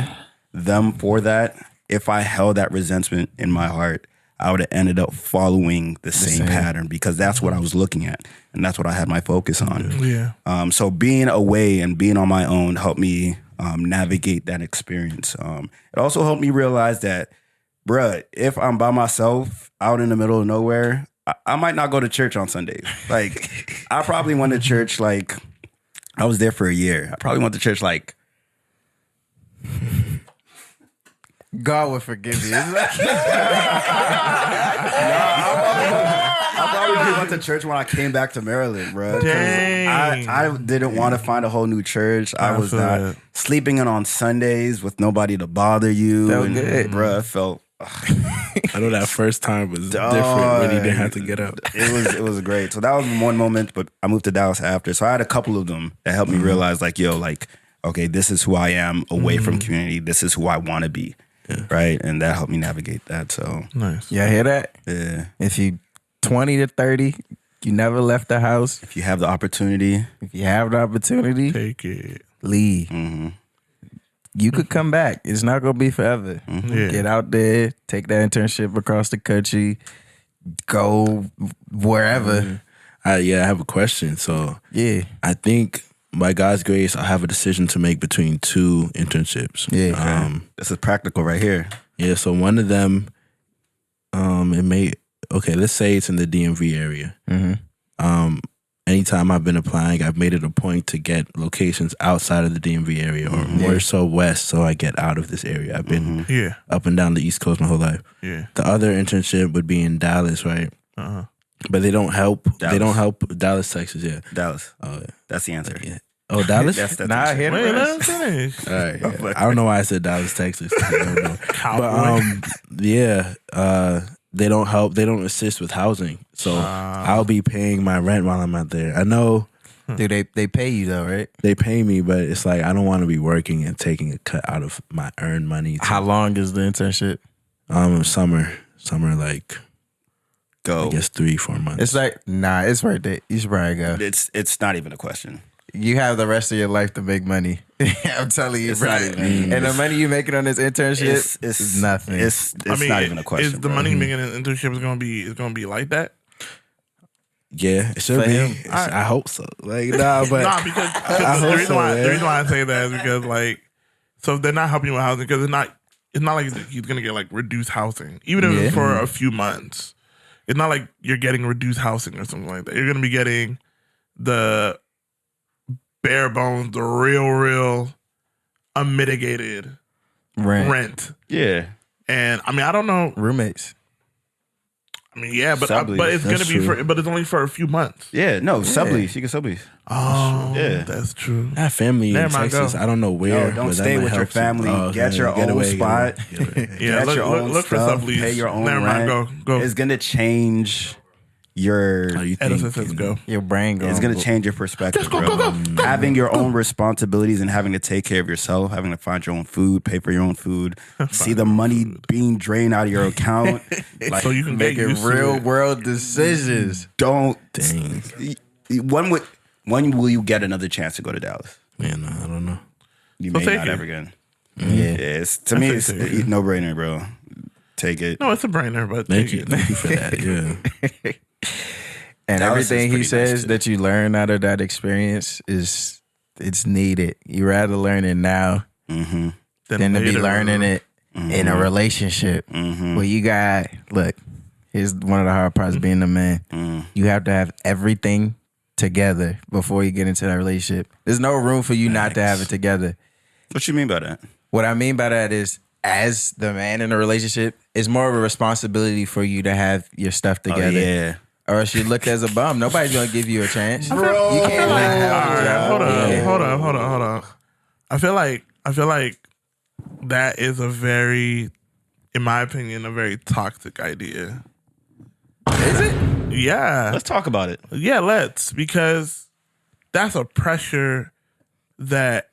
[SPEAKER 3] them for that, if I held that resentment in my heart, I would have ended up following the same pattern because that's what I was looking at and that's what I had my focus on.
[SPEAKER 4] Yeah.
[SPEAKER 3] So being away and being on my own helped me navigate that experience. It also helped me realize that, bruh, if I'm by myself out in the middle of nowhere, I might not go to church on Sundays. Like, I probably went to church, like, I was there for a year. I probably went to church, like,
[SPEAKER 2] God will forgive you.
[SPEAKER 3] I probably went to church when I came back to Maryland, bro.
[SPEAKER 4] Dang.
[SPEAKER 3] I didn't want to find a whole new church. I was
[SPEAKER 4] feel
[SPEAKER 3] not
[SPEAKER 4] it.
[SPEAKER 3] sleeping in on Sundays with nobody to bother you.
[SPEAKER 2] Felt
[SPEAKER 3] and,
[SPEAKER 2] good.
[SPEAKER 3] bro, it felt...
[SPEAKER 5] I know that first time was different when he didn't have to get up.
[SPEAKER 3] It was great. So that was one moment, but I moved to Dallas after. So I had a couple of them that helped me realize, like, yo, like, okay, this is who I am away from community. This is who I want to be, right? And that helped me navigate that. So
[SPEAKER 4] Nice.
[SPEAKER 2] Y'all hear that?
[SPEAKER 3] yeah,
[SPEAKER 2] If you 20 to 30, you never left the house.
[SPEAKER 3] if you have the opportunity,
[SPEAKER 2] If you have the opportunity,
[SPEAKER 4] Take it.
[SPEAKER 2] leave.
[SPEAKER 3] Mm-hmm.
[SPEAKER 2] You could come back. It's not gonna be forever.
[SPEAKER 4] Yeah.
[SPEAKER 2] Get out there, take that internship across the country, go wherever.
[SPEAKER 5] I have a question. So
[SPEAKER 2] Yeah.
[SPEAKER 5] I think by God's grace, I have a decision to make between two internships.
[SPEAKER 2] Yeah.
[SPEAKER 3] this is practical right here.
[SPEAKER 5] Yeah. So one of them, it may let's say it's in the DMV area. Anytime I've been applying, I've made it a point to get locations outside of the DMV area or more so west, so I get out of this area. I've been
[SPEAKER 4] Yeah.
[SPEAKER 5] up and down the East Coast my whole life.
[SPEAKER 4] Yeah.
[SPEAKER 5] The other internship would be in Dallas, right?
[SPEAKER 4] Uh-huh.
[SPEAKER 5] But they don't help.
[SPEAKER 3] Dallas.
[SPEAKER 5] They don't help Dallas, Texas. Yeah.
[SPEAKER 3] Dallas.
[SPEAKER 5] Oh,
[SPEAKER 3] That's the answer.
[SPEAKER 5] yeah. Oh, Dallas.
[SPEAKER 3] That's
[SPEAKER 2] Nah, I
[SPEAKER 3] answer.
[SPEAKER 2] hear
[SPEAKER 4] Wait,
[SPEAKER 2] the
[SPEAKER 4] let
[SPEAKER 2] rest.
[SPEAKER 4] him finish.
[SPEAKER 5] All right. Yeah. I don't know why I said Dallas, Texas. I don't know.
[SPEAKER 4] Cowboy.
[SPEAKER 5] They don't help. They don't assist with housing. So I'll be paying my rent while I'm out there. I know
[SPEAKER 2] Dude, they pay you though, right?
[SPEAKER 5] they pay me, but it's like I don't want to be working and taking a cut out of my earned money.
[SPEAKER 2] How long is the internship?
[SPEAKER 5] Summer, like
[SPEAKER 3] Go.
[SPEAKER 5] I guess 3-4 months.
[SPEAKER 2] It's like, nah, it's right there. You should probably go.
[SPEAKER 3] It's not even a question.
[SPEAKER 2] You have the rest of your life to make money. I'm telling you,
[SPEAKER 3] It's
[SPEAKER 2] bro.
[SPEAKER 3] not even-
[SPEAKER 2] And the money you making on this internship is nothing.
[SPEAKER 3] It's not even a question.
[SPEAKER 4] Is the
[SPEAKER 3] bro.
[SPEAKER 4] money making an internship is gonna be like that?
[SPEAKER 5] yeah, it should
[SPEAKER 2] For
[SPEAKER 5] be.
[SPEAKER 2] him.
[SPEAKER 5] I hope so. Like nah, but
[SPEAKER 4] Nah, because
[SPEAKER 5] I
[SPEAKER 4] the
[SPEAKER 5] hope
[SPEAKER 4] reason
[SPEAKER 5] so,
[SPEAKER 4] why
[SPEAKER 5] man.
[SPEAKER 4] the reason why I say that is because like, so if they're not helping you with housing because it's not like he's gonna get like reduced housing, even if it's for a few months. It's not like you're getting reduced housing or something like that. You're gonna be getting the bare bones, the real unmitigated rent.
[SPEAKER 3] Yeah.
[SPEAKER 4] And I mean, I don't know.
[SPEAKER 2] Roommates.
[SPEAKER 4] I mean, yeah, but
[SPEAKER 3] Sublease.
[SPEAKER 4] but it's
[SPEAKER 5] That's
[SPEAKER 4] gonna be
[SPEAKER 5] true.
[SPEAKER 4] but it's only for a few months.
[SPEAKER 3] Yeah. No, sublease. You can sublease.
[SPEAKER 4] Oh,
[SPEAKER 3] Yeah.
[SPEAKER 4] that's true.
[SPEAKER 5] I have family in
[SPEAKER 4] Never mind,
[SPEAKER 5] Texas.
[SPEAKER 4] go.
[SPEAKER 5] I don't know where.
[SPEAKER 3] No, don't
[SPEAKER 5] but that
[SPEAKER 3] stay
[SPEAKER 5] might
[SPEAKER 3] with your
[SPEAKER 5] help some.
[SPEAKER 3] family. Get your own
[SPEAKER 5] away,
[SPEAKER 3] spot.
[SPEAKER 5] Get away.
[SPEAKER 4] Yeah,
[SPEAKER 3] Get your own
[SPEAKER 4] look for
[SPEAKER 3] stuff,
[SPEAKER 4] sublease.
[SPEAKER 3] pay your own
[SPEAKER 4] Never mind,
[SPEAKER 3] rent.
[SPEAKER 4] go.
[SPEAKER 3] It's gonna change your.
[SPEAKER 5] How you
[SPEAKER 4] Edison
[SPEAKER 5] think?
[SPEAKER 4] says go.
[SPEAKER 2] Your brain goes.
[SPEAKER 3] It's gonna change your perspective, bro. Having your own responsibilities and having to take care of yourself, having to find your own food, pay for your own food, see the money being drained out of your account. Like,
[SPEAKER 4] So you can get
[SPEAKER 2] making
[SPEAKER 4] used to
[SPEAKER 2] real
[SPEAKER 4] it.
[SPEAKER 2] world decisions.
[SPEAKER 3] don't.
[SPEAKER 5] Dang.
[SPEAKER 3] When will you get another chance to go to Dallas?
[SPEAKER 5] Man, I don't know.
[SPEAKER 3] You
[SPEAKER 4] So
[SPEAKER 3] may
[SPEAKER 4] take
[SPEAKER 3] not
[SPEAKER 4] it.
[SPEAKER 3] ever again.
[SPEAKER 2] Yeah.
[SPEAKER 3] It's to me, it's
[SPEAKER 4] say take it.
[SPEAKER 3] a no brainer, bro. Take it.
[SPEAKER 4] No, it's a brainer, but
[SPEAKER 5] Thank
[SPEAKER 4] take
[SPEAKER 5] you.
[SPEAKER 4] it.
[SPEAKER 5] Thank you for that. Yeah.
[SPEAKER 2] And
[SPEAKER 3] Dallas is
[SPEAKER 2] everything he
[SPEAKER 3] pretty
[SPEAKER 2] says
[SPEAKER 3] nice, too.
[SPEAKER 2] that you learn out of that experience it's needed. You rather learn it now
[SPEAKER 3] Mm-hmm.
[SPEAKER 2] than to be
[SPEAKER 4] later.
[SPEAKER 2] learning it in a relationship.
[SPEAKER 3] Mm-hmm.
[SPEAKER 2] Well, you got here's one of the hard parts being a man. You have to have everything together before you get into that relationship. There's no room for you not to have it together.
[SPEAKER 3] What you mean by that?
[SPEAKER 2] What I mean by that is, as the man in a relationship, it's more of a responsibility for you to have your stuff together.
[SPEAKER 3] Oh, yeah.
[SPEAKER 2] Or else you look as a bum. Nobody's gonna give you a chance.
[SPEAKER 3] Bro.
[SPEAKER 2] You can't
[SPEAKER 4] All
[SPEAKER 2] have
[SPEAKER 4] right, hold on,
[SPEAKER 2] Yeah.
[SPEAKER 4] hold on. I feel like that is a very, in my opinion, a very toxic idea.
[SPEAKER 2] Is it?
[SPEAKER 4] Yeah.
[SPEAKER 3] Let's talk about it.
[SPEAKER 4] Yeah, let's, because that's a pressure that,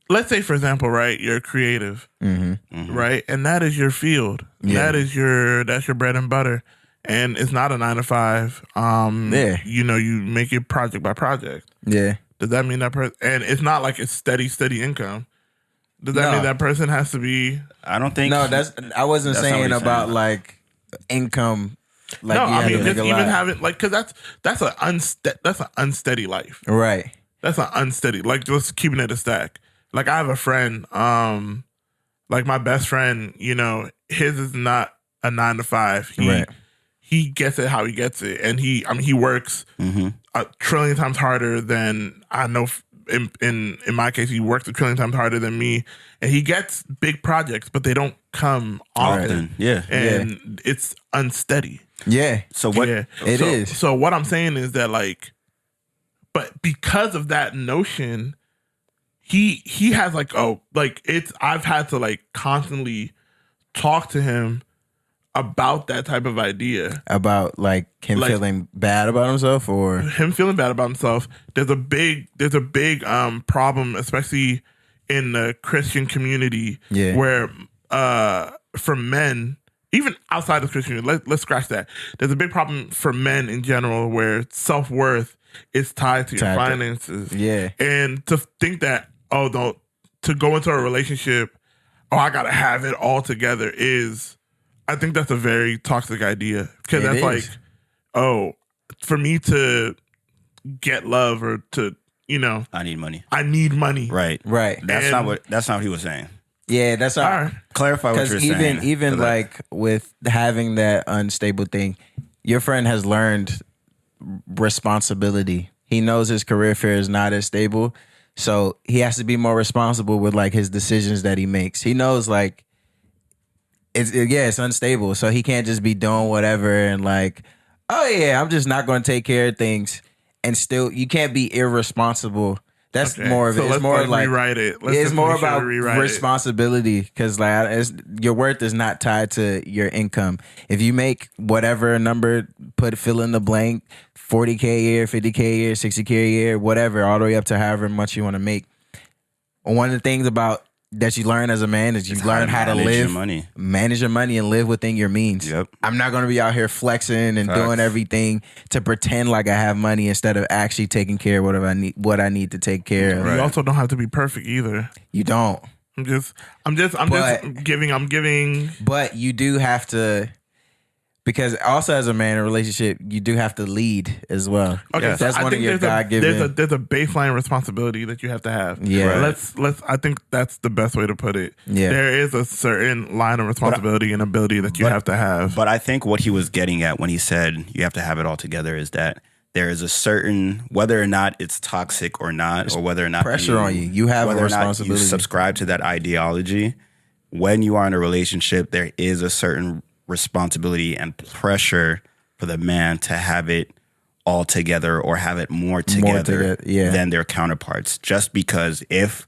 [SPEAKER 4] let's say, for example, right, you're creative, right, and that is your field.
[SPEAKER 2] Yeah.
[SPEAKER 4] That's your bread and butter, and it's not a 9 to 5.
[SPEAKER 2] Yeah.
[SPEAKER 4] You know, you make it project by project.
[SPEAKER 2] Yeah.
[SPEAKER 4] Does that mean that person? And it's not like it's steady income. Does that
[SPEAKER 2] No.
[SPEAKER 4] mean that person has to be?
[SPEAKER 3] I don't think.
[SPEAKER 2] No, I wasn't
[SPEAKER 3] That's not what
[SPEAKER 2] saying
[SPEAKER 3] he's
[SPEAKER 2] about
[SPEAKER 3] saying.
[SPEAKER 2] like income. Like
[SPEAKER 4] No,
[SPEAKER 2] you
[SPEAKER 4] I
[SPEAKER 2] have
[SPEAKER 4] mean
[SPEAKER 2] to
[SPEAKER 4] just
[SPEAKER 2] make a
[SPEAKER 4] even
[SPEAKER 2] lot.
[SPEAKER 4] having like because that's an unsteady life.
[SPEAKER 2] Right.
[SPEAKER 4] That's an unsteady. Like just keeping it a stack. Like I have a friend, like my best friend. You know, his is not a 9 to 5. He gets it how he gets it, and he works a trillion times harder than I know. In my case, he works a trillion times harder than me, and he gets big projects, but they don't come often.
[SPEAKER 3] Yeah.
[SPEAKER 4] And it's unsteady.
[SPEAKER 2] Yeah.
[SPEAKER 3] So what?
[SPEAKER 4] Yeah,
[SPEAKER 2] It is.
[SPEAKER 4] So what I'm saying is that like, but because of that notion, he has like I've had to like constantly talk to him about that type of idea.
[SPEAKER 2] About like him
[SPEAKER 4] Like-
[SPEAKER 2] feeling bad about himself, or
[SPEAKER 4] Him feeling bad about himself. There's a big problem, especially in the Christian community,
[SPEAKER 2] Yeah.
[SPEAKER 4] where for men, even outside of Christian community, let's scratch that. There's a big problem for men in general where self-worth is tied to your
[SPEAKER 2] Tied to-
[SPEAKER 4] finances.
[SPEAKER 2] Yeah.
[SPEAKER 4] And to think that, to go into a relationship, I gotta have it all together I think that's a very toxic idea. Because
[SPEAKER 2] It
[SPEAKER 4] that's
[SPEAKER 2] is.
[SPEAKER 4] like, for me to get love or to,
[SPEAKER 3] I need money.
[SPEAKER 4] I need money.
[SPEAKER 3] Right.
[SPEAKER 2] right.
[SPEAKER 3] That's
[SPEAKER 4] And-
[SPEAKER 3] not what he was saying.
[SPEAKER 2] Yeah, that's all.
[SPEAKER 4] All right.
[SPEAKER 3] Clarify what
[SPEAKER 2] Because
[SPEAKER 3] you're saying.
[SPEAKER 2] even
[SPEAKER 3] 'Cause
[SPEAKER 2] like with having that unstable thing, your friend has learned responsibility. He knows his career fair is not as stable, so he has to be more responsible with like his decisions that he makes. He knows like it's unstable, so he can't just be doing whatever and like, oh yeah, I'm just not going to take care of things, and still you can't be irresponsible. That's
[SPEAKER 4] Okay.
[SPEAKER 2] more of
[SPEAKER 4] So
[SPEAKER 2] it. It's
[SPEAKER 4] let's,
[SPEAKER 2] more
[SPEAKER 4] like,
[SPEAKER 2] like
[SPEAKER 4] rewrite it. Let's
[SPEAKER 2] it's
[SPEAKER 4] just
[SPEAKER 2] more
[SPEAKER 4] make sure
[SPEAKER 2] about
[SPEAKER 4] we rewrite it.
[SPEAKER 2] responsibility because like your worth is not tied to your income. If you make whatever number, fill in the blank, 40K a year, 50K a year, 60K a year, whatever, all the way up to however much you want to make. One of the things about that you learn as a man is you learn how to
[SPEAKER 3] manage
[SPEAKER 2] live,
[SPEAKER 3] your money.
[SPEAKER 2] manage your money, and live within your means.
[SPEAKER 3] Yep.
[SPEAKER 2] I'm not going to be out here flexing and
[SPEAKER 3] Facts.
[SPEAKER 2] doing everything to pretend like I have money instead of actually taking care of what I need to take care of.
[SPEAKER 4] You also don't have to be perfect either.
[SPEAKER 2] You don't.
[SPEAKER 4] I'm just
[SPEAKER 2] But-
[SPEAKER 4] giving.
[SPEAKER 2] But you do have to, because also as a man in a relationship, you do have to lead as well.
[SPEAKER 4] Okay, so
[SPEAKER 2] That's
[SPEAKER 4] I
[SPEAKER 2] one of
[SPEAKER 4] think
[SPEAKER 2] your God given.
[SPEAKER 4] there's a baseline responsibility that you have to have.
[SPEAKER 2] Yeah.
[SPEAKER 4] Let's. I think that's the best way to put it.
[SPEAKER 2] Yeah.
[SPEAKER 4] There is a certain line of responsibility and ability that you have to have.
[SPEAKER 3] But I think what he was getting at when he said you have to have it all together is that there is a certain, whether or not it's toxic or not, or whether or not
[SPEAKER 2] pressure on you. You have a
[SPEAKER 3] whether or not
[SPEAKER 2] responsibility.
[SPEAKER 3] you subscribe to that ideology. When you are in a relationship, there is a certain responsibility and pressure for the man to have it all together or have it more together
[SPEAKER 2] yeah.
[SPEAKER 3] than their counterparts. Just because if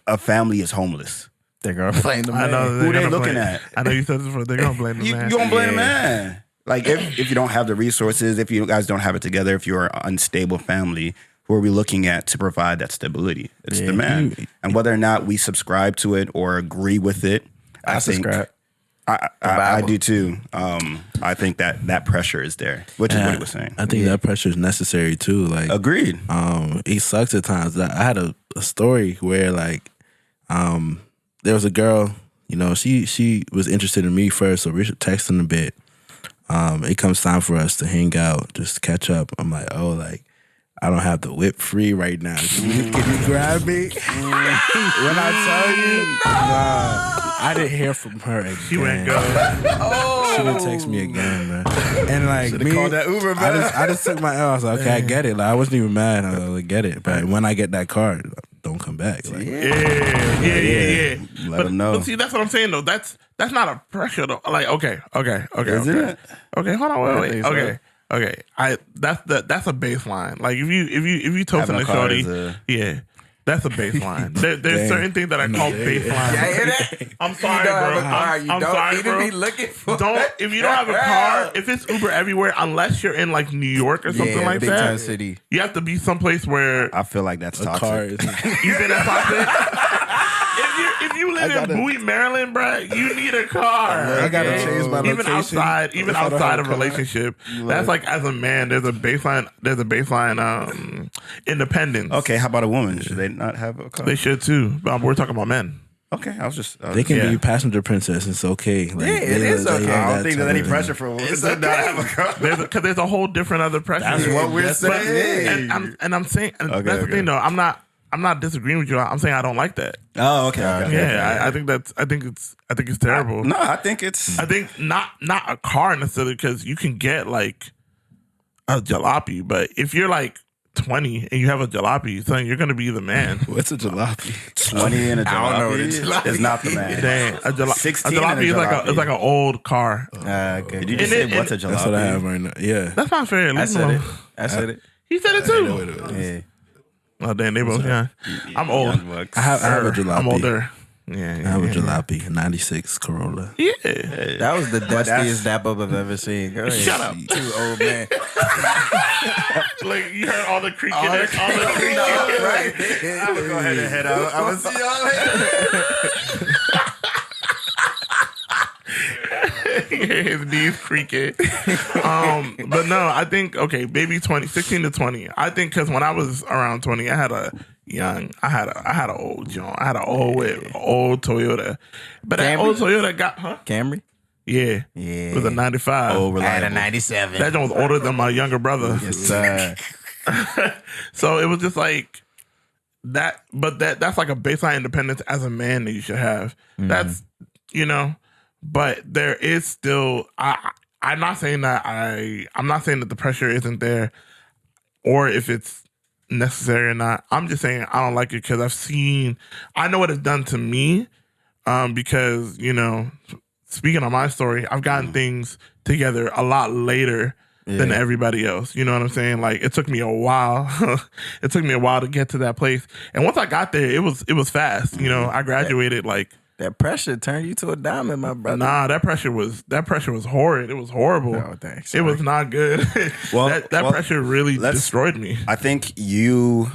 [SPEAKER 3] a family is homeless,
[SPEAKER 2] They're going to blame the man.
[SPEAKER 4] I know
[SPEAKER 3] Who
[SPEAKER 4] they're
[SPEAKER 3] they
[SPEAKER 4] gonna
[SPEAKER 3] looking
[SPEAKER 4] blame-
[SPEAKER 3] at?
[SPEAKER 4] I know you said this before. They're gonna blame the
[SPEAKER 3] you
[SPEAKER 4] man.
[SPEAKER 3] don't blame the man. Like if you don't have the resources, if you guys don't have it together, if you're an unstable family, who are we looking at to provide that stability? It's the man. And whether or not we subscribe to it or agree with it, I think
[SPEAKER 2] subscribe.
[SPEAKER 3] I do too. I think that pressure is there, which is what he was saying.
[SPEAKER 5] I think that pressure is necessary too. Like,
[SPEAKER 3] Agreed.
[SPEAKER 5] it sucks at times. I had a story where like, there was a girl, she was interested in me first, so we were texting a bit. It comes time for us to hang out, just catch up. I'm like, I don't have the whip free right now. Can you grab me? When I tell you, I didn't hear from her again.
[SPEAKER 4] She went go.
[SPEAKER 5] She didn't text me again, man. And like me,
[SPEAKER 3] called that Uber, man.
[SPEAKER 5] I just took my L. I was like, okay, I get it. Like I wasn't even mad. I was like, get it. But when I get that card, don't come back. Like,
[SPEAKER 4] Yeah.
[SPEAKER 3] Let them know.
[SPEAKER 4] But see, that's what I'm saying though. That's not a pressure though. Like, okay.
[SPEAKER 3] Isn't it?
[SPEAKER 4] Okay, hold on, wait.
[SPEAKER 2] think so.
[SPEAKER 4] Okay. That's a baseline. Like if you toasting
[SPEAKER 3] Having
[SPEAKER 4] a
[SPEAKER 3] a car
[SPEAKER 4] shorty,
[SPEAKER 3] is a-
[SPEAKER 4] yeah. That's a baseline. There's certain things that I call baseline.
[SPEAKER 2] Yeah, hear that?
[SPEAKER 4] I'm sorry,
[SPEAKER 2] You don't
[SPEAKER 4] bro.
[SPEAKER 2] have a car. You
[SPEAKER 4] I'm
[SPEAKER 2] don't
[SPEAKER 4] sorry,
[SPEAKER 2] need
[SPEAKER 4] bro.
[SPEAKER 2] to be looking for
[SPEAKER 4] If you don't have a car, if it's Uber everywhere, unless you're in like New York or something like
[SPEAKER 2] big
[SPEAKER 4] that,
[SPEAKER 2] time city.
[SPEAKER 4] you have to be someplace where
[SPEAKER 3] I feel like that's
[SPEAKER 5] a
[SPEAKER 3] toxic.
[SPEAKER 5] car is
[SPEAKER 4] you think that's toxic. If you live in Bowie, Maryland, bro, you need a car.
[SPEAKER 5] I gotta change my
[SPEAKER 4] even
[SPEAKER 5] location.
[SPEAKER 4] outside
[SPEAKER 5] If I don't have
[SPEAKER 4] of
[SPEAKER 5] a car.
[SPEAKER 4] relationship. That's like as a man, there's a baseline independence.
[SPEAKER 3] Okay, how about a woman? Should they not have a car?
[SPEAKER 4] They should too. But we're talking about men.
[SPEAKER 3] Okay, I was just.
[SPEAKER 5] They can
[SPEAKER 4] Yeah.
[SPEAKER 5] be passenger princess. It's okay. Like,
[SPEAKER 2] Yeah, it is okay.
[SPEAKER 3] I don't think there's any pressure for a woman
[SPEAKER 2] It's
[SPEAKER 3] to not have a car.
[SPEAKER 4] Because there's a whole different other pressure.
[SPEAKER 3] That's what we're
[SPEAKER 4] But-
[SPEAKER 3] saying.
[SPEAKER 4] and I'm saying and
[SPEAKER 3] Okay,
[SPEAKER 4] that's the
[SPEAKER 3] okay.
[SPEAKER 4] thing though. I'm not disagreeing with you. I'm saying I don't like that.
[SPEAKER 3] Oh, okay. okay.
[SPEAKER 4] Yeah, I think it's terrible.
[SPEAKER 3] No, I think it's.
[SPEAKER 4] I think not a car necessarily because you can get like a jalopy, but if you're like 20 and you have a jalopy, son, you're gonna be the man.
[SPEAKER 5] What's a jalopy?
[SPEAKER 3] 20 in a
[SPEAKER 2] I don't know what
[SPEAKER 3] jalopy is not the man.
[SPEAKER 4] Dang, a
[SPEAKER 3] 16
[SPEAKER 4] jalopy is like
[SPEAKER 3] jalopy.
[SPEAKER 4] it's like an old car.
[SPEAKER 2] Okay.
[SPEAKER 3] Did you just
[SPEAKER 4] And
[SPEAKER 3] say what's a jalopy?
[SPEAKER 5] That's what I have right now. Yeah.
[SPEAKER 4] That's not fair.
[SPEAKER 2] I
[SPEAKER 4] Leave
[SPEAKER 2] said
[SPEAKER 4] me
[SPEAKER 2] it.
[SPEAKER 4] alone.
[SPEAKER 2] I said it.
[SPEAKER 4] He said it too.
[SPEAKER 2] Yeah.
[SPEAKER 4] Oh damn, they both young. I'm old.
[SPEAKER 3] Young bucks.
[SPEAKER 5] I have a jalopy.
[SPEAKER 4] I'm older. Yeah,
[SPEAKER 5] I have a jalopy, 96 Corolla.
[SPEAKER 4] Yeah.
[SPEAKER 2] That was the dustiest dap up I've ever seen. Go ahead.
[SPEAKER 4] Shut up.
[SPEAKER 2] You old man.
[SPEAKER 4] Like you heard all the creaking.
[SPEAKER 2] All the
[SPEAKER 4] creaking.
[SPEAKER 2] right.
[SPEAKER 3] I'm gonna go ahead and head out. I'm gonna see y'all later.
[SPEAKER 4] His knees creaking. But no, I think okay, maybe 16 to 20. I think because when I was around 20, I had an old John. I had an old whip, old Toyota. But that
[SPEAKER 2] Camry?
[SPEAKER 4] old Toyota got
[SPEAKER 2] Camry?
[SPEAKER 4] Yeah.
[SPEAKER 2] Yeah.
[SPEAKER 4] It was a 95.
[SPEAKER 3] Oh,
[SPEAKER 2] I had a
[SPEAKER 3] reliable.
[SPEAKER 2] 97.
[SPEAKER 4] That one was older than my younger brother.
[SPEAKER 2] Yes, sir.
[SPEAKER 4] So it was just like that, but that's like a baseline independence as a man that you should have. That's but there is still I'm not saying that the pressure isn't there or if it's necessary or not. I'm just saying I don't like it because I know what it's done to me. Because, speaking of my story, I've gotten things together a lot later than everybody else. You know what I'm saying? Like it took me a while. It took me a while to get to that place. And once I got there, it was fast. I graduated like
[SPEAKER 2] That pressure turned you to a diamond, my brother.
[SPEAKER 4] nah, that pressure was horrid. It was horrible.
[SPEAKER 2] Oh, thanks.
[SPEAKER 4] It was not good.
[SPEAKER 3] Well,
[SPEAKER 4] that
[SPEAKER 3] well,
[SPEAKER 4] pressure really
[SPEAKER 3] let's-
[SPEAKER 4] destroyed me.
[SPEAKER 3] I think you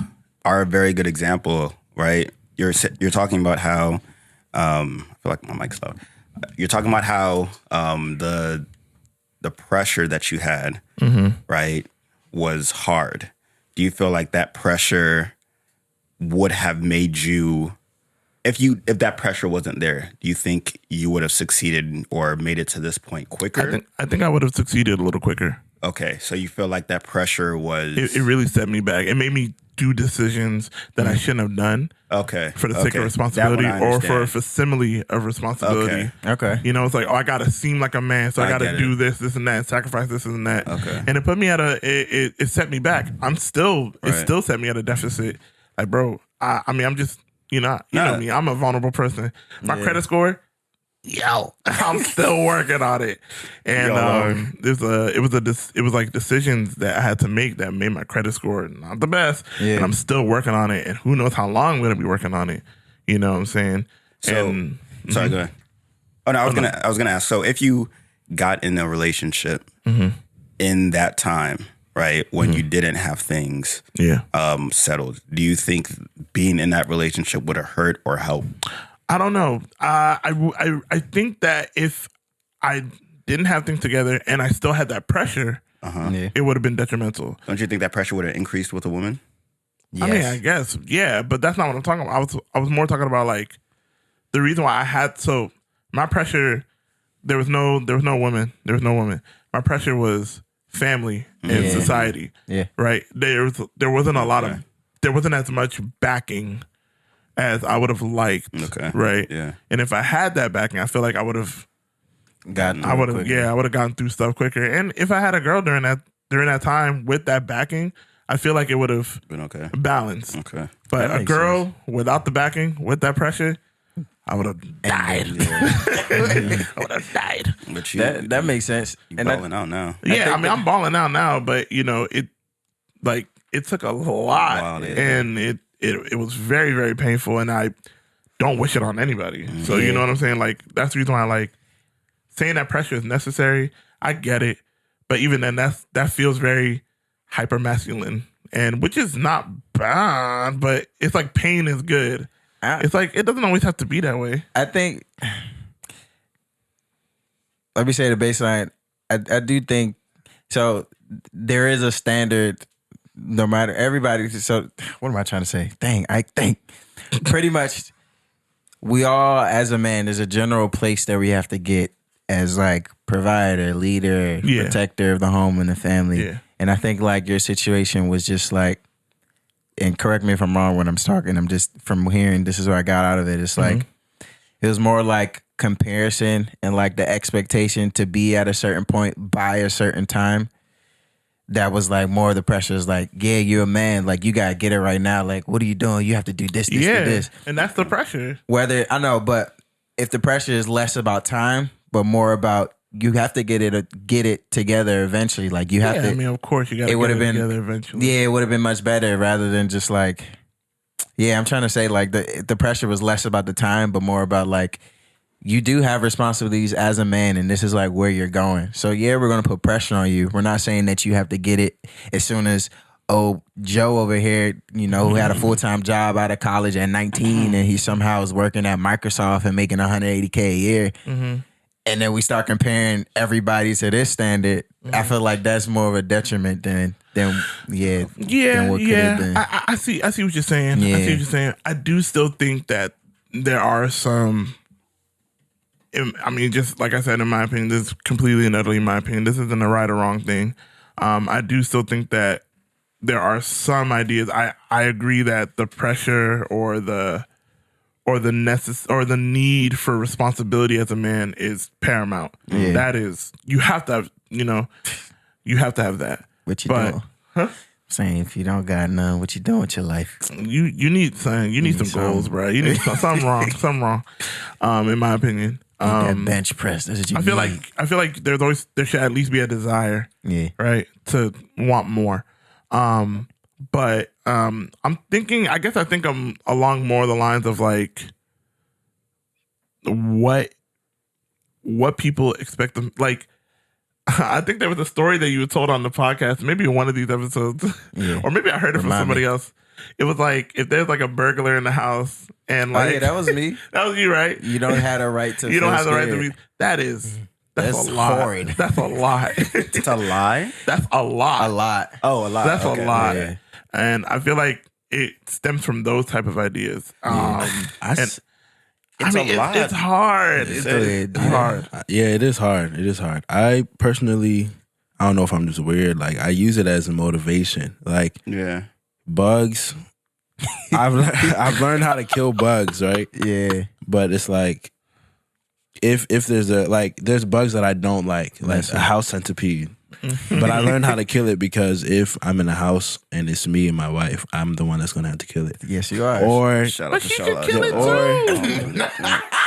[SPEAKER 3] are a very good example, right? You're talking about how I feel like my mic's low. You're talking about how the pressure that you had, right, was hard. Do you feel like that pressure would have made you, if that pressure wasn't there, do you think you would have succeeded or made it to this point quicker?
[SPEAKER 4] I think I would have succeeded a little quicker.
[SPEAKER 3] Okay, so you feel like that pressure was
[SPEAKER 4] It really set me back. It made me do decisions that I shouldn't have done.
[SPEAKER 3] okay
[SPEAKER 4] For the sake
[SPEAKER 3] okay.
[SPEAKER 4] of responsibility
[SPEAKER 3] That one I
[SPEAKER 4] or for a
[SPEAKER 3] understand.
[SPEAKER 4] facsimile of responsibility.
[SPEAKER 3] Okay.
[SPEAKER 2] Okay.
[SPEAKER 4] It's like, I got to seem like a man, so I
[SPEAKER 3] I
[SPEAKER 4] got
[SPEAKER 3] get
[SPEAKER 4] to
[SPEAKER 3] it.
[SPEAKER 4] do this and that, and sacrifice this and that.
[SPEAKER 3] Okay.
[SPEAKER 4] And it put me it set me back. It
[SPEAKER 3] Right.
[SPEAKER 4] still set me at a deficit. Like, bro, I'm just, you know
[SPEAKER 3] Nah.
[SPEAKER 4] me, I'm a vulnerable person. My credit score, I'm still working on it. And it was like decisions that I had to make that made my credit score not the best.
[SPEAKER 2] Yeah.
[SPEAKER 4] And I'm still working on it. And who knows how long I'm going to be working on it. You know what I'm saying?
[SPEAKER 3] So,
[SPEAKER 4] and
[SPEAKER 3] sorry, go ahead. Oh no, I was gonna ask. So, if you got in a relationship in that time, right, when you didn't have things
[SPEAKER 4] yeah.
[SPEAKER 3] settled, do you think being in that relationship would have hurt or helped?
[SPEAKER 4] I don't know. I think that if I didn't have things together and I still had that pressure,
[SPEAKER 2] Yeah.
[SPEAKER 4] it would have been detrimental.
[SPEAKER 3] Don't you think that pressure would have increased with a woman?
[SPEAKER 4] I mean, I guess, yeah, but that's not what I'm talking about. I was more talking about like the reason why I had my pressure. There was no woman. There was no woman. My pressure was family and
[SPEAKER 2] Yeah.
[SPEAKER 4] society.
[SPEAKER 2] Yeah.
[SPEAKER 4] Right. There wasn't there wasn't as much backing as I would have liked.
[SPEAKER 3] Okay.
[SPEAKER 4] Right.
[SPEAKER 3] Yeah.
[SPEAKER 4] And if I had that backing, I feel like I would have.
[SPEAKER 2] Gotten
[SPEAKER 4] I would have gotten through stuff quicker. And if I had a girl during that time with that backing, I feel like it would have
[SPEAKER 3] Been okay.
[SPEAKER 4] balanced.
[SPEAKER 3] Okay.
[SPEAKER 4] But
[SPEAKER 2] That
[SPEAKER 4] a
[SPEAKER 2] makes
[SPEAKER 4] girl without the backing, with that pressure, I would have died. I would have died.
[SPEAKER 3] But you
[SPEAKER 2] That makes sense.
[SPEAKER 3] you
[SPEAKER 2] And
[SPEAKER 3] balling out now.
[SPEAKER 4] Yeah, I mean, I'm balling out now, but it took a lot,
[SPEAKER 3] Wow, yeah.
[SPEAKER 4] and it was very, very painful, and I don't wish it on anybody. So you know what I'm saying? Like that's the reason why I like saying that pressure is necessary. I get it, but even then, that feels very hyper masculine, and which is not bad, but it's like pain is good. It's like it doesn't always have to be that way.
[SPEAKER 2] I think. Let me say the baseline. I do think so. There is a standard, no matter everybody. So what am I trying to say? Dang, I think pretty much we all, as a man, there's a general place that we have to get as like provider, leader, protector of the home and the family.
[SPEAKER 4] Yeah.
[SPEAKER 2] And I think like your situation was just like, and correct me if I'm wrong when I'm talking. I'm just from hearing. This is what I got out of it. It's like it was more like comparison and like the expectation to be at a certain point by a certain time. That was like more of the pressure is like, yeah, you're a man. Like, you got to get it right now. Like, what are you doing? You have to do this, do this.
[SPEAKER 4] And that's the pressure.
[SPEAKER 2] Whether, I know, but if the pressure is less about time, but more about you have to get it together eventually. Like, you have to.
[SPEAKER 4] I mean, of course, you got to get it together eventually.
[SPEAKER 2] Yeah, it would have been much better rather than just like, I'm trying to say like the pressure was less about the time, but more about like, you do have responsibilities as a man, and this is like where you're going. So we're going to put pressure on you. We're not saying that you have to get it as soon as, Joe over here, who had a full-time job out of college at 19 and he somehow is working at Microsoft and making $180K a year. And then we start comparing everybody to this standard. I feel like that's more of a detriment than what could have been.
[SPEAKER 4] I see what you're saying.
[SPEAKER 2] Yeah.
[SPEAKER 4] I see what you're saying. I do still think that there are some. I mean, just like I said, in my opinion, this is completely and utterly my opinion. This isn't a right or wrong thing. I do still think that there are some ideas. I agree that the pressure or the need for responsibility as a man is paramount.
[SPEAKER 2] Yeah.
[SPEAKER 4] That is, you have to have, you have to have that.
[SPEAKER 2] What you doing?
[SPEAKER 4] Huh?
[SPEAKER 2] Saying if you don't got none, what you doing with your life?
[SPEAKER 4] You need some goals, bro. You need something wrong. In my opinion.
[SPEAKER 2] That bench press. That's what you need.
[SPEAKER 4] I feel like there should at least be a desire, right, to want more. But I'm thinking. I guess I think I'm along more the lines of like what people expect them. Like, I think there was a story that you were told on the podcast, maybe in one of these episodes, or maybe I heard it from somebody else. It was like if there's like a burglar in the house and like
[SPEAKER 2] that was me.
[SPEAKER 4] That was you, right?
[SPEAKER 2] You don't have a right to.
[SPEAKER 4] You don't have the right
[SPEAKER 2] scared.
[SPEAKER 4] to be. That's a lot.
[SPEAKER 2] horrid.
[SPEAKER 4] That's a lot.
[SPEAKER 3] It's a lie?
[SPEAKER 4] That's a lot.
[SPEAKER 2] A lot.
[SPEAKER 3] Oh, a lot.
[SPEAKER 4] That's
[SPEAKER 3] Okay.
[SPEAKER 4] a lot.
[SPEAKER 2] Yeah.
[SPEAKER 4] And I feel like it stems from those type of ideas.
[SPEAKER 3] It's a lot.
[SPEAKER 4] It's hard. It's hard.
[SPEAKER 5] Yeah, it is hard. It is hard. I personally, I don't know if I'm just weird. Like, I use it as a motivation. Like, bugs. I've learned how to kill bugs, right?
[SPEAKER 2] Yeah.
[SPEAKER 5] But it's like, if there's bugs that I don't like a house centipede. But I learned how to kill it because if I'm in a house and it's me and my wife, I'm the one that's gonna have to kill it.
[SPEAKER 2] Yes, you are.
[SPEAKER 5] Or
[SPEAKER 3] Shout out
[SPEAKER 4] But
[SPEAKER 3] to
[SPEAKER 4] she could
[SPEAKER 3] Charlotte.
[SPEAKER 4] kill it too.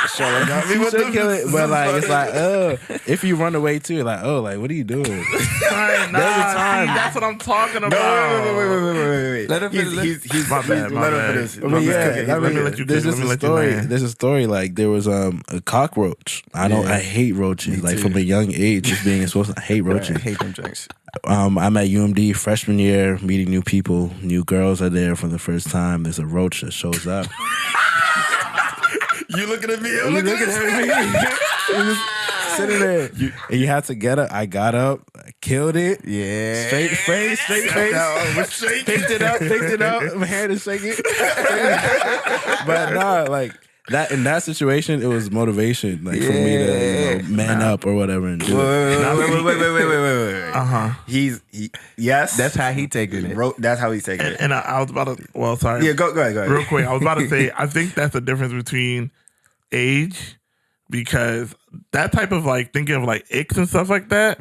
[SPEAKER 3] Charlotte got me
[SPEAKER 5] you
[SPEAKER 3] with
[SPEAKER 5] should
[SPEAKER 3] the
[SPEAKER 5] kill it, but like it's like, if you run away too, like, what are you doing?
[SPEAKER 4] Right, that's what I'm talking about.
[SPEAKER 3] Wait.
[SPEAKER 2] Let him finish.
[SPEAKER 3] He's
[SPEAKER 4] My bad.
[SPEAKER 3] Let me let you
[SPEAKER 5] there's just a story. There's a story like there was a cockroach. I hate roaches. Like from a young age, just being exposed. I hate roaches.
[SPEAKER 2] I hate them drinks.
[SPEAKER 5] I'm at UMD freshman year, meeting new people. New girls are there for the first time. There's a roach that shows up.
[SPEAKER 3] You looking at me?
[SPEAKER 5] You looking at me? You just sitting there. And you had to get up. I got up, I killed it.
[SPEAKER 2] Yeah.
[SPEAKER 5] Straight face. Picked it up. My hand is shaking. But nah, like that in that situation, it was motivation, like for me to man up or whatever and do it.
[SPEAKER 3] Wait. Yes.
[SPEAKER 2] That's how he taking it.
[SPEAKER 3] That's how he's taking it.
[SPEAKER 4] And I was about to. Well, sorry.
[SPEAKER 3] Yeah, go ahead.
[SPEAKER 4] Real quick, I was about to say, I think that's the difference between age, because that type of like thinking of like icks and stuff like that,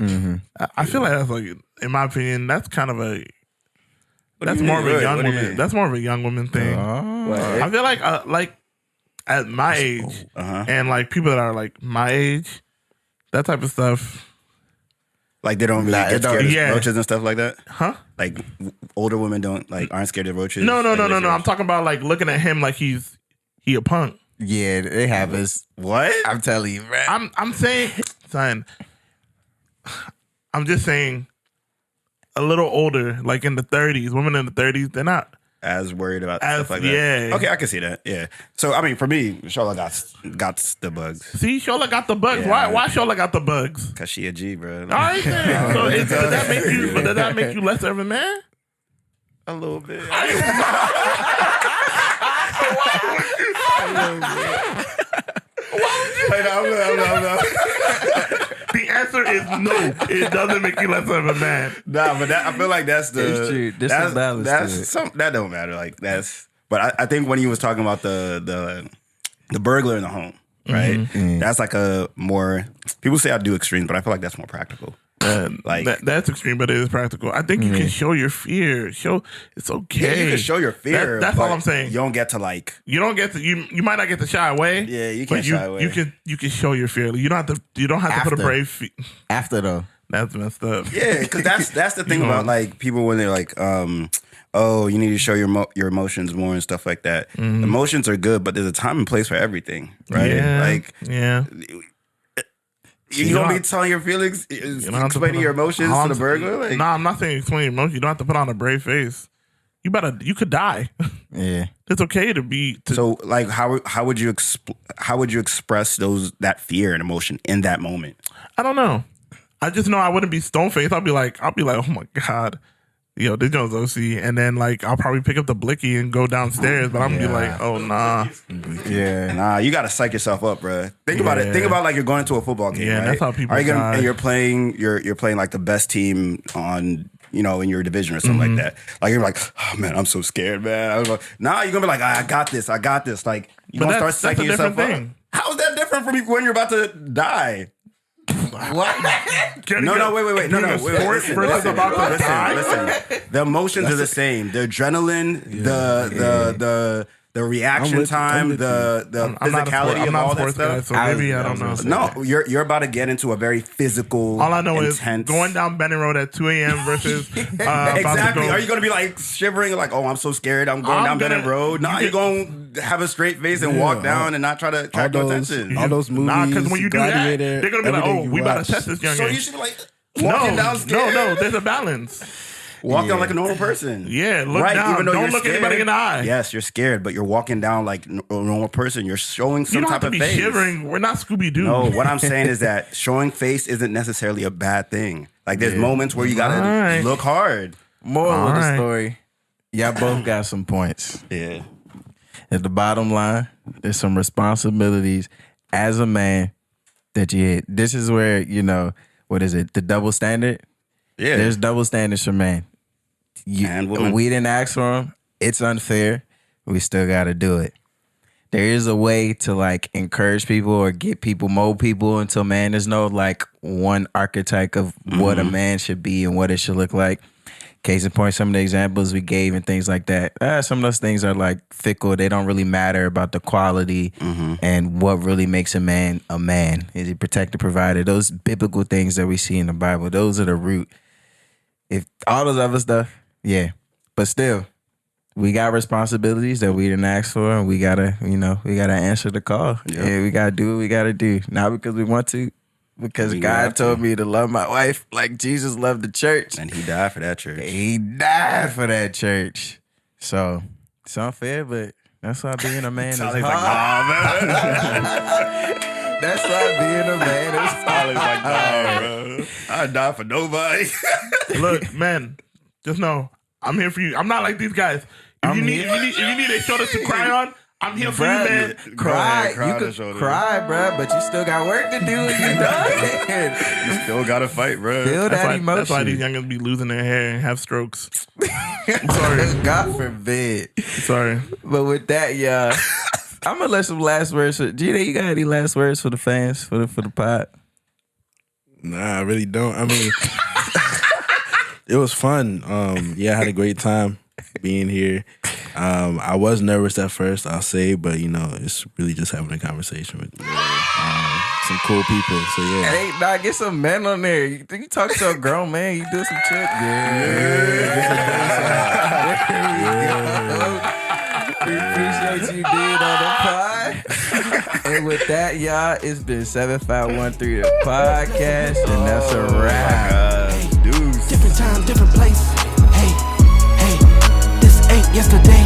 [SPEAKER 4] I feel like that's like, in my opinion, that's kind of a more of a young woman. That's more of a young woman thing. I feel like at my age and like people that are like my age, that type of stuff.
[SPEAKER 3] Like they don't really get scared of
[SPEAKER 4] Yeah.
[SPEAKER 3] roaches and stuff like that?
[SPEAKER 4] Huh?
[SPEAKER 3] Like older women aren't scared of roaches?
[SPEAKER 4] No. I'm talking about like looking at him like he a punk.
[SPEAKER 2] Yeah, they have us.
[SPEAKER 3] What?
[SPEAKER 2] I'm telling you, man.
[SPEAKER 4] I'm saying, son. I'm just saying, a little older, like in the 30s, women in the 30s, they're not
[SPEAKER 3] as worried about stuff like that.
[SPEAKER 4] Yeah.
[SPEAKER 3] Okay, I can see that. Yeah. So I mean, for me, Shola got the bugs
[SPEAKER 4] See, Shola got the bugs.
[SPEAKER 3] Yeah.
[SPEAKER 4] Why Shola got the bugs?
[SPEAKER 3] because she a G, bro.
[SPEAKER 4] All right, then. So does that make you less of a man?
[SPEAKER 3] A little bit.
[SPEAKER 4] The answer is no. It doesn't make you less of a man.
[SPEAKER 3] Nah, but I feel like that's the.
[SPEAKER 2] It's true. There's some balance to it.
[SPEAKER 3] That don't matter. Like that's. But I think when he was talking about the burglar in the home, right?
[SPEAKER 2] Mm-hmm.
[SPEAKER 3] That's like a more. People say I do extremes, but I feel like that's more practical. Like
[SPEAKER 4] That's extreme, but it is practical. I think you can show your fear. Show it's okay.
[SPEAKER 3] yeah, you can show your fear.
[SPEAKER 4] That's
[SPEAKER 3] but
[SPEAKER 4] all I'm saying.
[SPEAKER 3] You don't get to like.
[SPEAKER 4] You don't get to you might not get to shy away.
[SPEAKER 3] Yeah, you can't
[SPEAKER 4] but
[SPEAKER 3] shy away.
[SPEAKER 4] You can show your fear. You don't have to put a
[SPEAKER 2] After.
[SPEAKER 4] brave feet.
[SPEAKER 2] After though,
[SPEAKER 4] That's messed up.
[SPEAKER 3] Yeah, because that's the thing
[SPEAKER 4] You know.
[SPEAKER 3] about like people when they're like, oh, you need to show your emotions more and stuff like that. Emotions are good, but there's a time and place for everything, right?
[SPEAKER 4] Yeah.
[SPEAKER 3] Like
[SPEAKER 4] Yeah.
[SPEAKER 3] you
[SPEAKER 4] don't
[SPEAKER 3] gonna be
[SPEAKER 4] have-
[SPEAKER 3] telling your feelings,
[SPEAKER 4] You don't have to
[SPEAKER 3] explaining
[SPEAKER 4] put
[SPEAKER 3] your
[SPEAKER 4] on-
[SPEAKER 3] emotions
[SPEAKER 4] How
[SPEAKER 3] to the
[SPEAKER 4] I'm-
[SPEAKER 3] burglar. Like,
[SPEAKER 4] No, I'm not saying explain your emotions. You don't have to put on a brave face. You could die.
[SPEAKER 2] yeah.
[SPEAKER 4] It's okay to be.
[SPEAKER 3] so like how would you express that fear and emotion in that moment?
[SPEAKER 4] I don't know. I just know I wouldn't be stone faced. I'll be like, oh my God. Yo, this Jones OC. And then like I'll probably pick up the blicky and go downstairs, but I'm gonna be like, oh nah.
[SPEAKER 2] Yeah.
[SPEAKER 3] Nah, you gotta psych yourself up, bro. Think about it. Think about like you're going to a football game.
[SPEAKER 4] Yeah,
[SPEAKER 3] right?
[SPEAKER 4] that's how people
[SPEAKER 3] Are you gonna,
[SPEAKER 4] die.
[SPEAKER 3] and you're playing like the best team on in your division or something like that. Like you're like, oh man, I'm so scared, man. I was like, nah, you're gonna be like, I got this. Like you
[SPEAKER 4] But
[SPEAKER 3] gonna
[SPEAKER 4] that's
[SPEAKER 3] start
[SPEAKER 4] a
[SPEAKER 3] psyching yourself
[SPEAKER 4] different
[SPEAKER 3] up.
[SPEAKER 4] thing.
[SPEAKER 3] How is that different from when you're about to die?
[SPEAKER 4] Getting
[SPEAKER 3] No,
[SPEAKER 4] a-
[SPEAKER 3] wait.
[SPEAKER 4] doing a sport versus about to die.
[SPEAKER 3] Listen. The emotions are the same. The adrenaline, the reaction time, the
[SPEAKER 4] I'm not a sport-
[SPEAKER 3] physicality
[SPEAKER 4] I'm
[SPEAKER 3] of
[SPEAKER 4] not a
[SPEAKER 3] all that
[SPEAKER 4] sports guy,
[SPEAKER 3] stuff.
[SPEAKER 4] so maybe I don't know.
[SPEAKER 3] No, you're about to get into a very physical.
[SPEAKER 4] All I know
[SPEAKER 3] intense,
[SPEAKER 4] is going down Benning Road at 2 a.m. versus about to
[SPEAKER 3] Exactly.
[SPEAKER 4] go.
[SPEAKER 3] Are you going to be like shivering, like, oh, I'm so scared, I'm going down Benning Road? No, you're going to have a straight face and walk down and not try to attract no attention.
[SPEAKER 5] all those movies,
[SPEAKER 4] Nah, because when you do that,
[SPEAKER 5] Gladiator,
[SPEAKER 4] they're gonna be like,
[SPEAKER 5] everything
[SPEAKER 4] "Oh,
[SPEAKER 5] you
[SPEAKER 4] we about
[SPEAKER 5] watch.
[SPEAKER 4] to test this young
[SPEAKER 3] So
[SPEAKER 4] man."
[SPEAKER 3] you should be like walking down scared.
[SPEAKER 4] No, there's a balance.
[SPEAKER 3] Walk down like a normal person.
[SPEAKER 4] Yeah, look down.
[SPEAKER 3] Even though
[SPEAKER 4] Don't
[SPEAKER 3] you're
[SPEAKER 4] look
[SPEAKER 3] scared,
[SPEAKER 4] anybody in the eye.
[SPEAKER 3] Yes, you're scared, but you're walking down like a normal person. You're showing
[SPEAKER 4] You
[SPEAKER 3] some
[SPEAKER 4] don't have
[SPEAKER 3] type
[SPEAKER 4] to
[SPEAKER 3] of
[SPEAKER 4] be
[SPEAKER 3] face.
[SPEAKER 4] shivering. We're not Scooby Doo.
[SPEAKER 3] No, what I'm saying is that showing face isn't necessarily a bad thing. Like there's moments where you gotta
[SPEAKER 4] Alright.
[SPEAKER 3] look hard.
[SPEAKER 2] Moral of the
[SPEAKER 4] Alright.
[SPEAKER 2] story: y'all both got some points.
[SPEAKER 3] Yeah.
[SPEAKER 2] At the bottom line, there's some responsibilities as a man that you hit. This is where, what is it? The double standard?
[SPEAKER 3] Yeah.
[SPEAKER 2] There's double standards for men.
[SPEAKER 3] And women.
[SPEAKER 2] We didn't ask for them. It's unfair. We still got to do it. There is a way to like encourage people or get people, mold people until man, there's no like one archetype of what a man should be and what it should look like. Case in point, some of the examples we gave and things like that. Some of those things are like fickle. They don't really matter about the quality and what really makes a man a man. Is he protected, provided? Those biblical things that we see in the Bible, those are the root. If all those other stuff, yeah. But still, we got responsibilities that we didn't ask for, and we gotta answer the call.
[SPEAKER 3] Yep.
[SPEAKER 2] Yeah, we gotta do what we gotta do. Not because we want to, because
[SPEAKER 3] We
[SPEAKER 2] God
[SPEAKER 3] have to.
[SPEAKER 2] told me to love my wife like Jesus loved the church.
[SPEAKER 3] And he died for that church.
[SPEAKER 2] He died for that church. So it's unfair, but that's why being a man is hard.
[SPEAKER 3] Charlie's like, nah, man.
[SPEAKER 2] That's why being a man is
[SPEAKER 3] Charlie's like, nah, bro. I died for nobody.
[SPEAKER 4] Look, man, just know I'm here for you. I'm not like these guys. If you need a shoulder to cry on, I'm here for you, man.
[SPEAKER 2] Cry.
[SPEAKER 3] Cry
[SPEAKER 2] You
[SPEAKER 3] on the
[SPEAKER 2] could
[SPEAKER 3] shoulder.
[SPEAKER 2] cry, bruh, but you still got work to do when you done.
[SPEAKER 3] You still gotta fight, bro.
[SPEAKER 2] Feel that emotion.
[SPEAKER 4] That's why these youngins be losing their hair and have strokes. Sorry.
[SPEAKER 2] God forbid.
[SPEAKER 4] Sorry.
[SPEAKER 2] But with that, yeah, I'm gonna let some last words. Gina, you got any last words for the fans for the pod?
[SPEAKER 5] Nah, I really don't. I mean, it was fun. Yeah, I had a great time being here. I was nervous at first, I'll say, but it's really just having a conversation with some cool people. So yeah,
[SPEAKER 2] Hey, nah, get some men on there. You talk to a grown man, you do some shit. We appreciate you being on the pod. And with that, y'all, it's been 7513 the podcast, and that's a wrap.
[SPEAKER 3] Deuce.
[SPEAKER 1] Different time, different place. Hey, this ain't yesterday.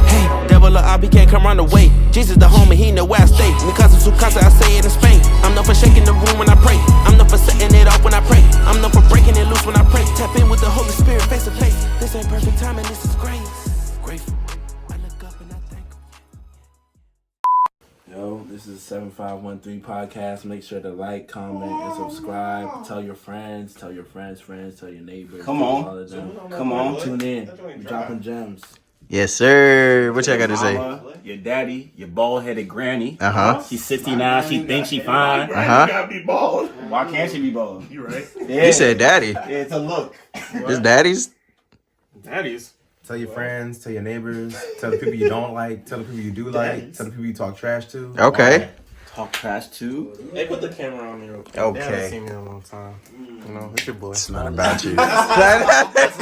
[SPEAKER 1] Hey,
[SPEAKER 6] Devil or Abby can't come run away. Jesus the homie, he know where I stay. Because of Sukasa, I say it in Spain. I'm known for shaking the room when I pray. I'm known for setting it off when I pray. I'm known for breaking it loose when I pray. Tap in with the Holy Spirit face to face. This ain't perfect time and this is grace. Grateful. I look up and I thank him.
[SPEAKER 5] Yo, this is 7513 podcast. Make sure to like, comment, and subscribe. Tell your friends, tell your friends, tell your neighbors.
[SPEAKER 3] Come
[SPEAKER 5] tell
[SPEAKER 3] on.
[SPEAKER 5] all of them.
[SPEAKER 3] Come on.
[SPEAKER 5] Tune in. We're dropping gems.
[SPEAKER 2] Yes, sir. What y'all got to say?
[SPEAKER 3] Mama, your daddy, your bald-headed granny.
[SPEAKER 2] Uh-huh.
[SPEAKER 3] She's 69. She thinks she fine.
[SPEAKER 4] You gotta be bald.
[SPEAKER 3] Why can't she be bald?
[SPEAKER 4] You right.
[SPEAKER 3] Yeah.
[SPEAKER 2] He said daddy.
[SPEAKER 3] Yeah, it's a look.
[SPEAKER 2] His daddy's?
[SPEAKER 3] Daddy's.
[SPEAKER 7] Tell your friends, tell your neighbors, tell the people you don't like, tell the people you do like, tell the people you talk trash to.
[SPEAKER 2] Okay.
[SPEAKER 3] Talk trash too.
[SPEAKER 8] Hey, put the camera on me real quick.
[SPEAKER 2] Okay.
[SPEAKER 8] They haven't seen me in a long time. You know, it's your boy.
[SPEAKER 2] It's not about you.
[SPEAKER 8] That's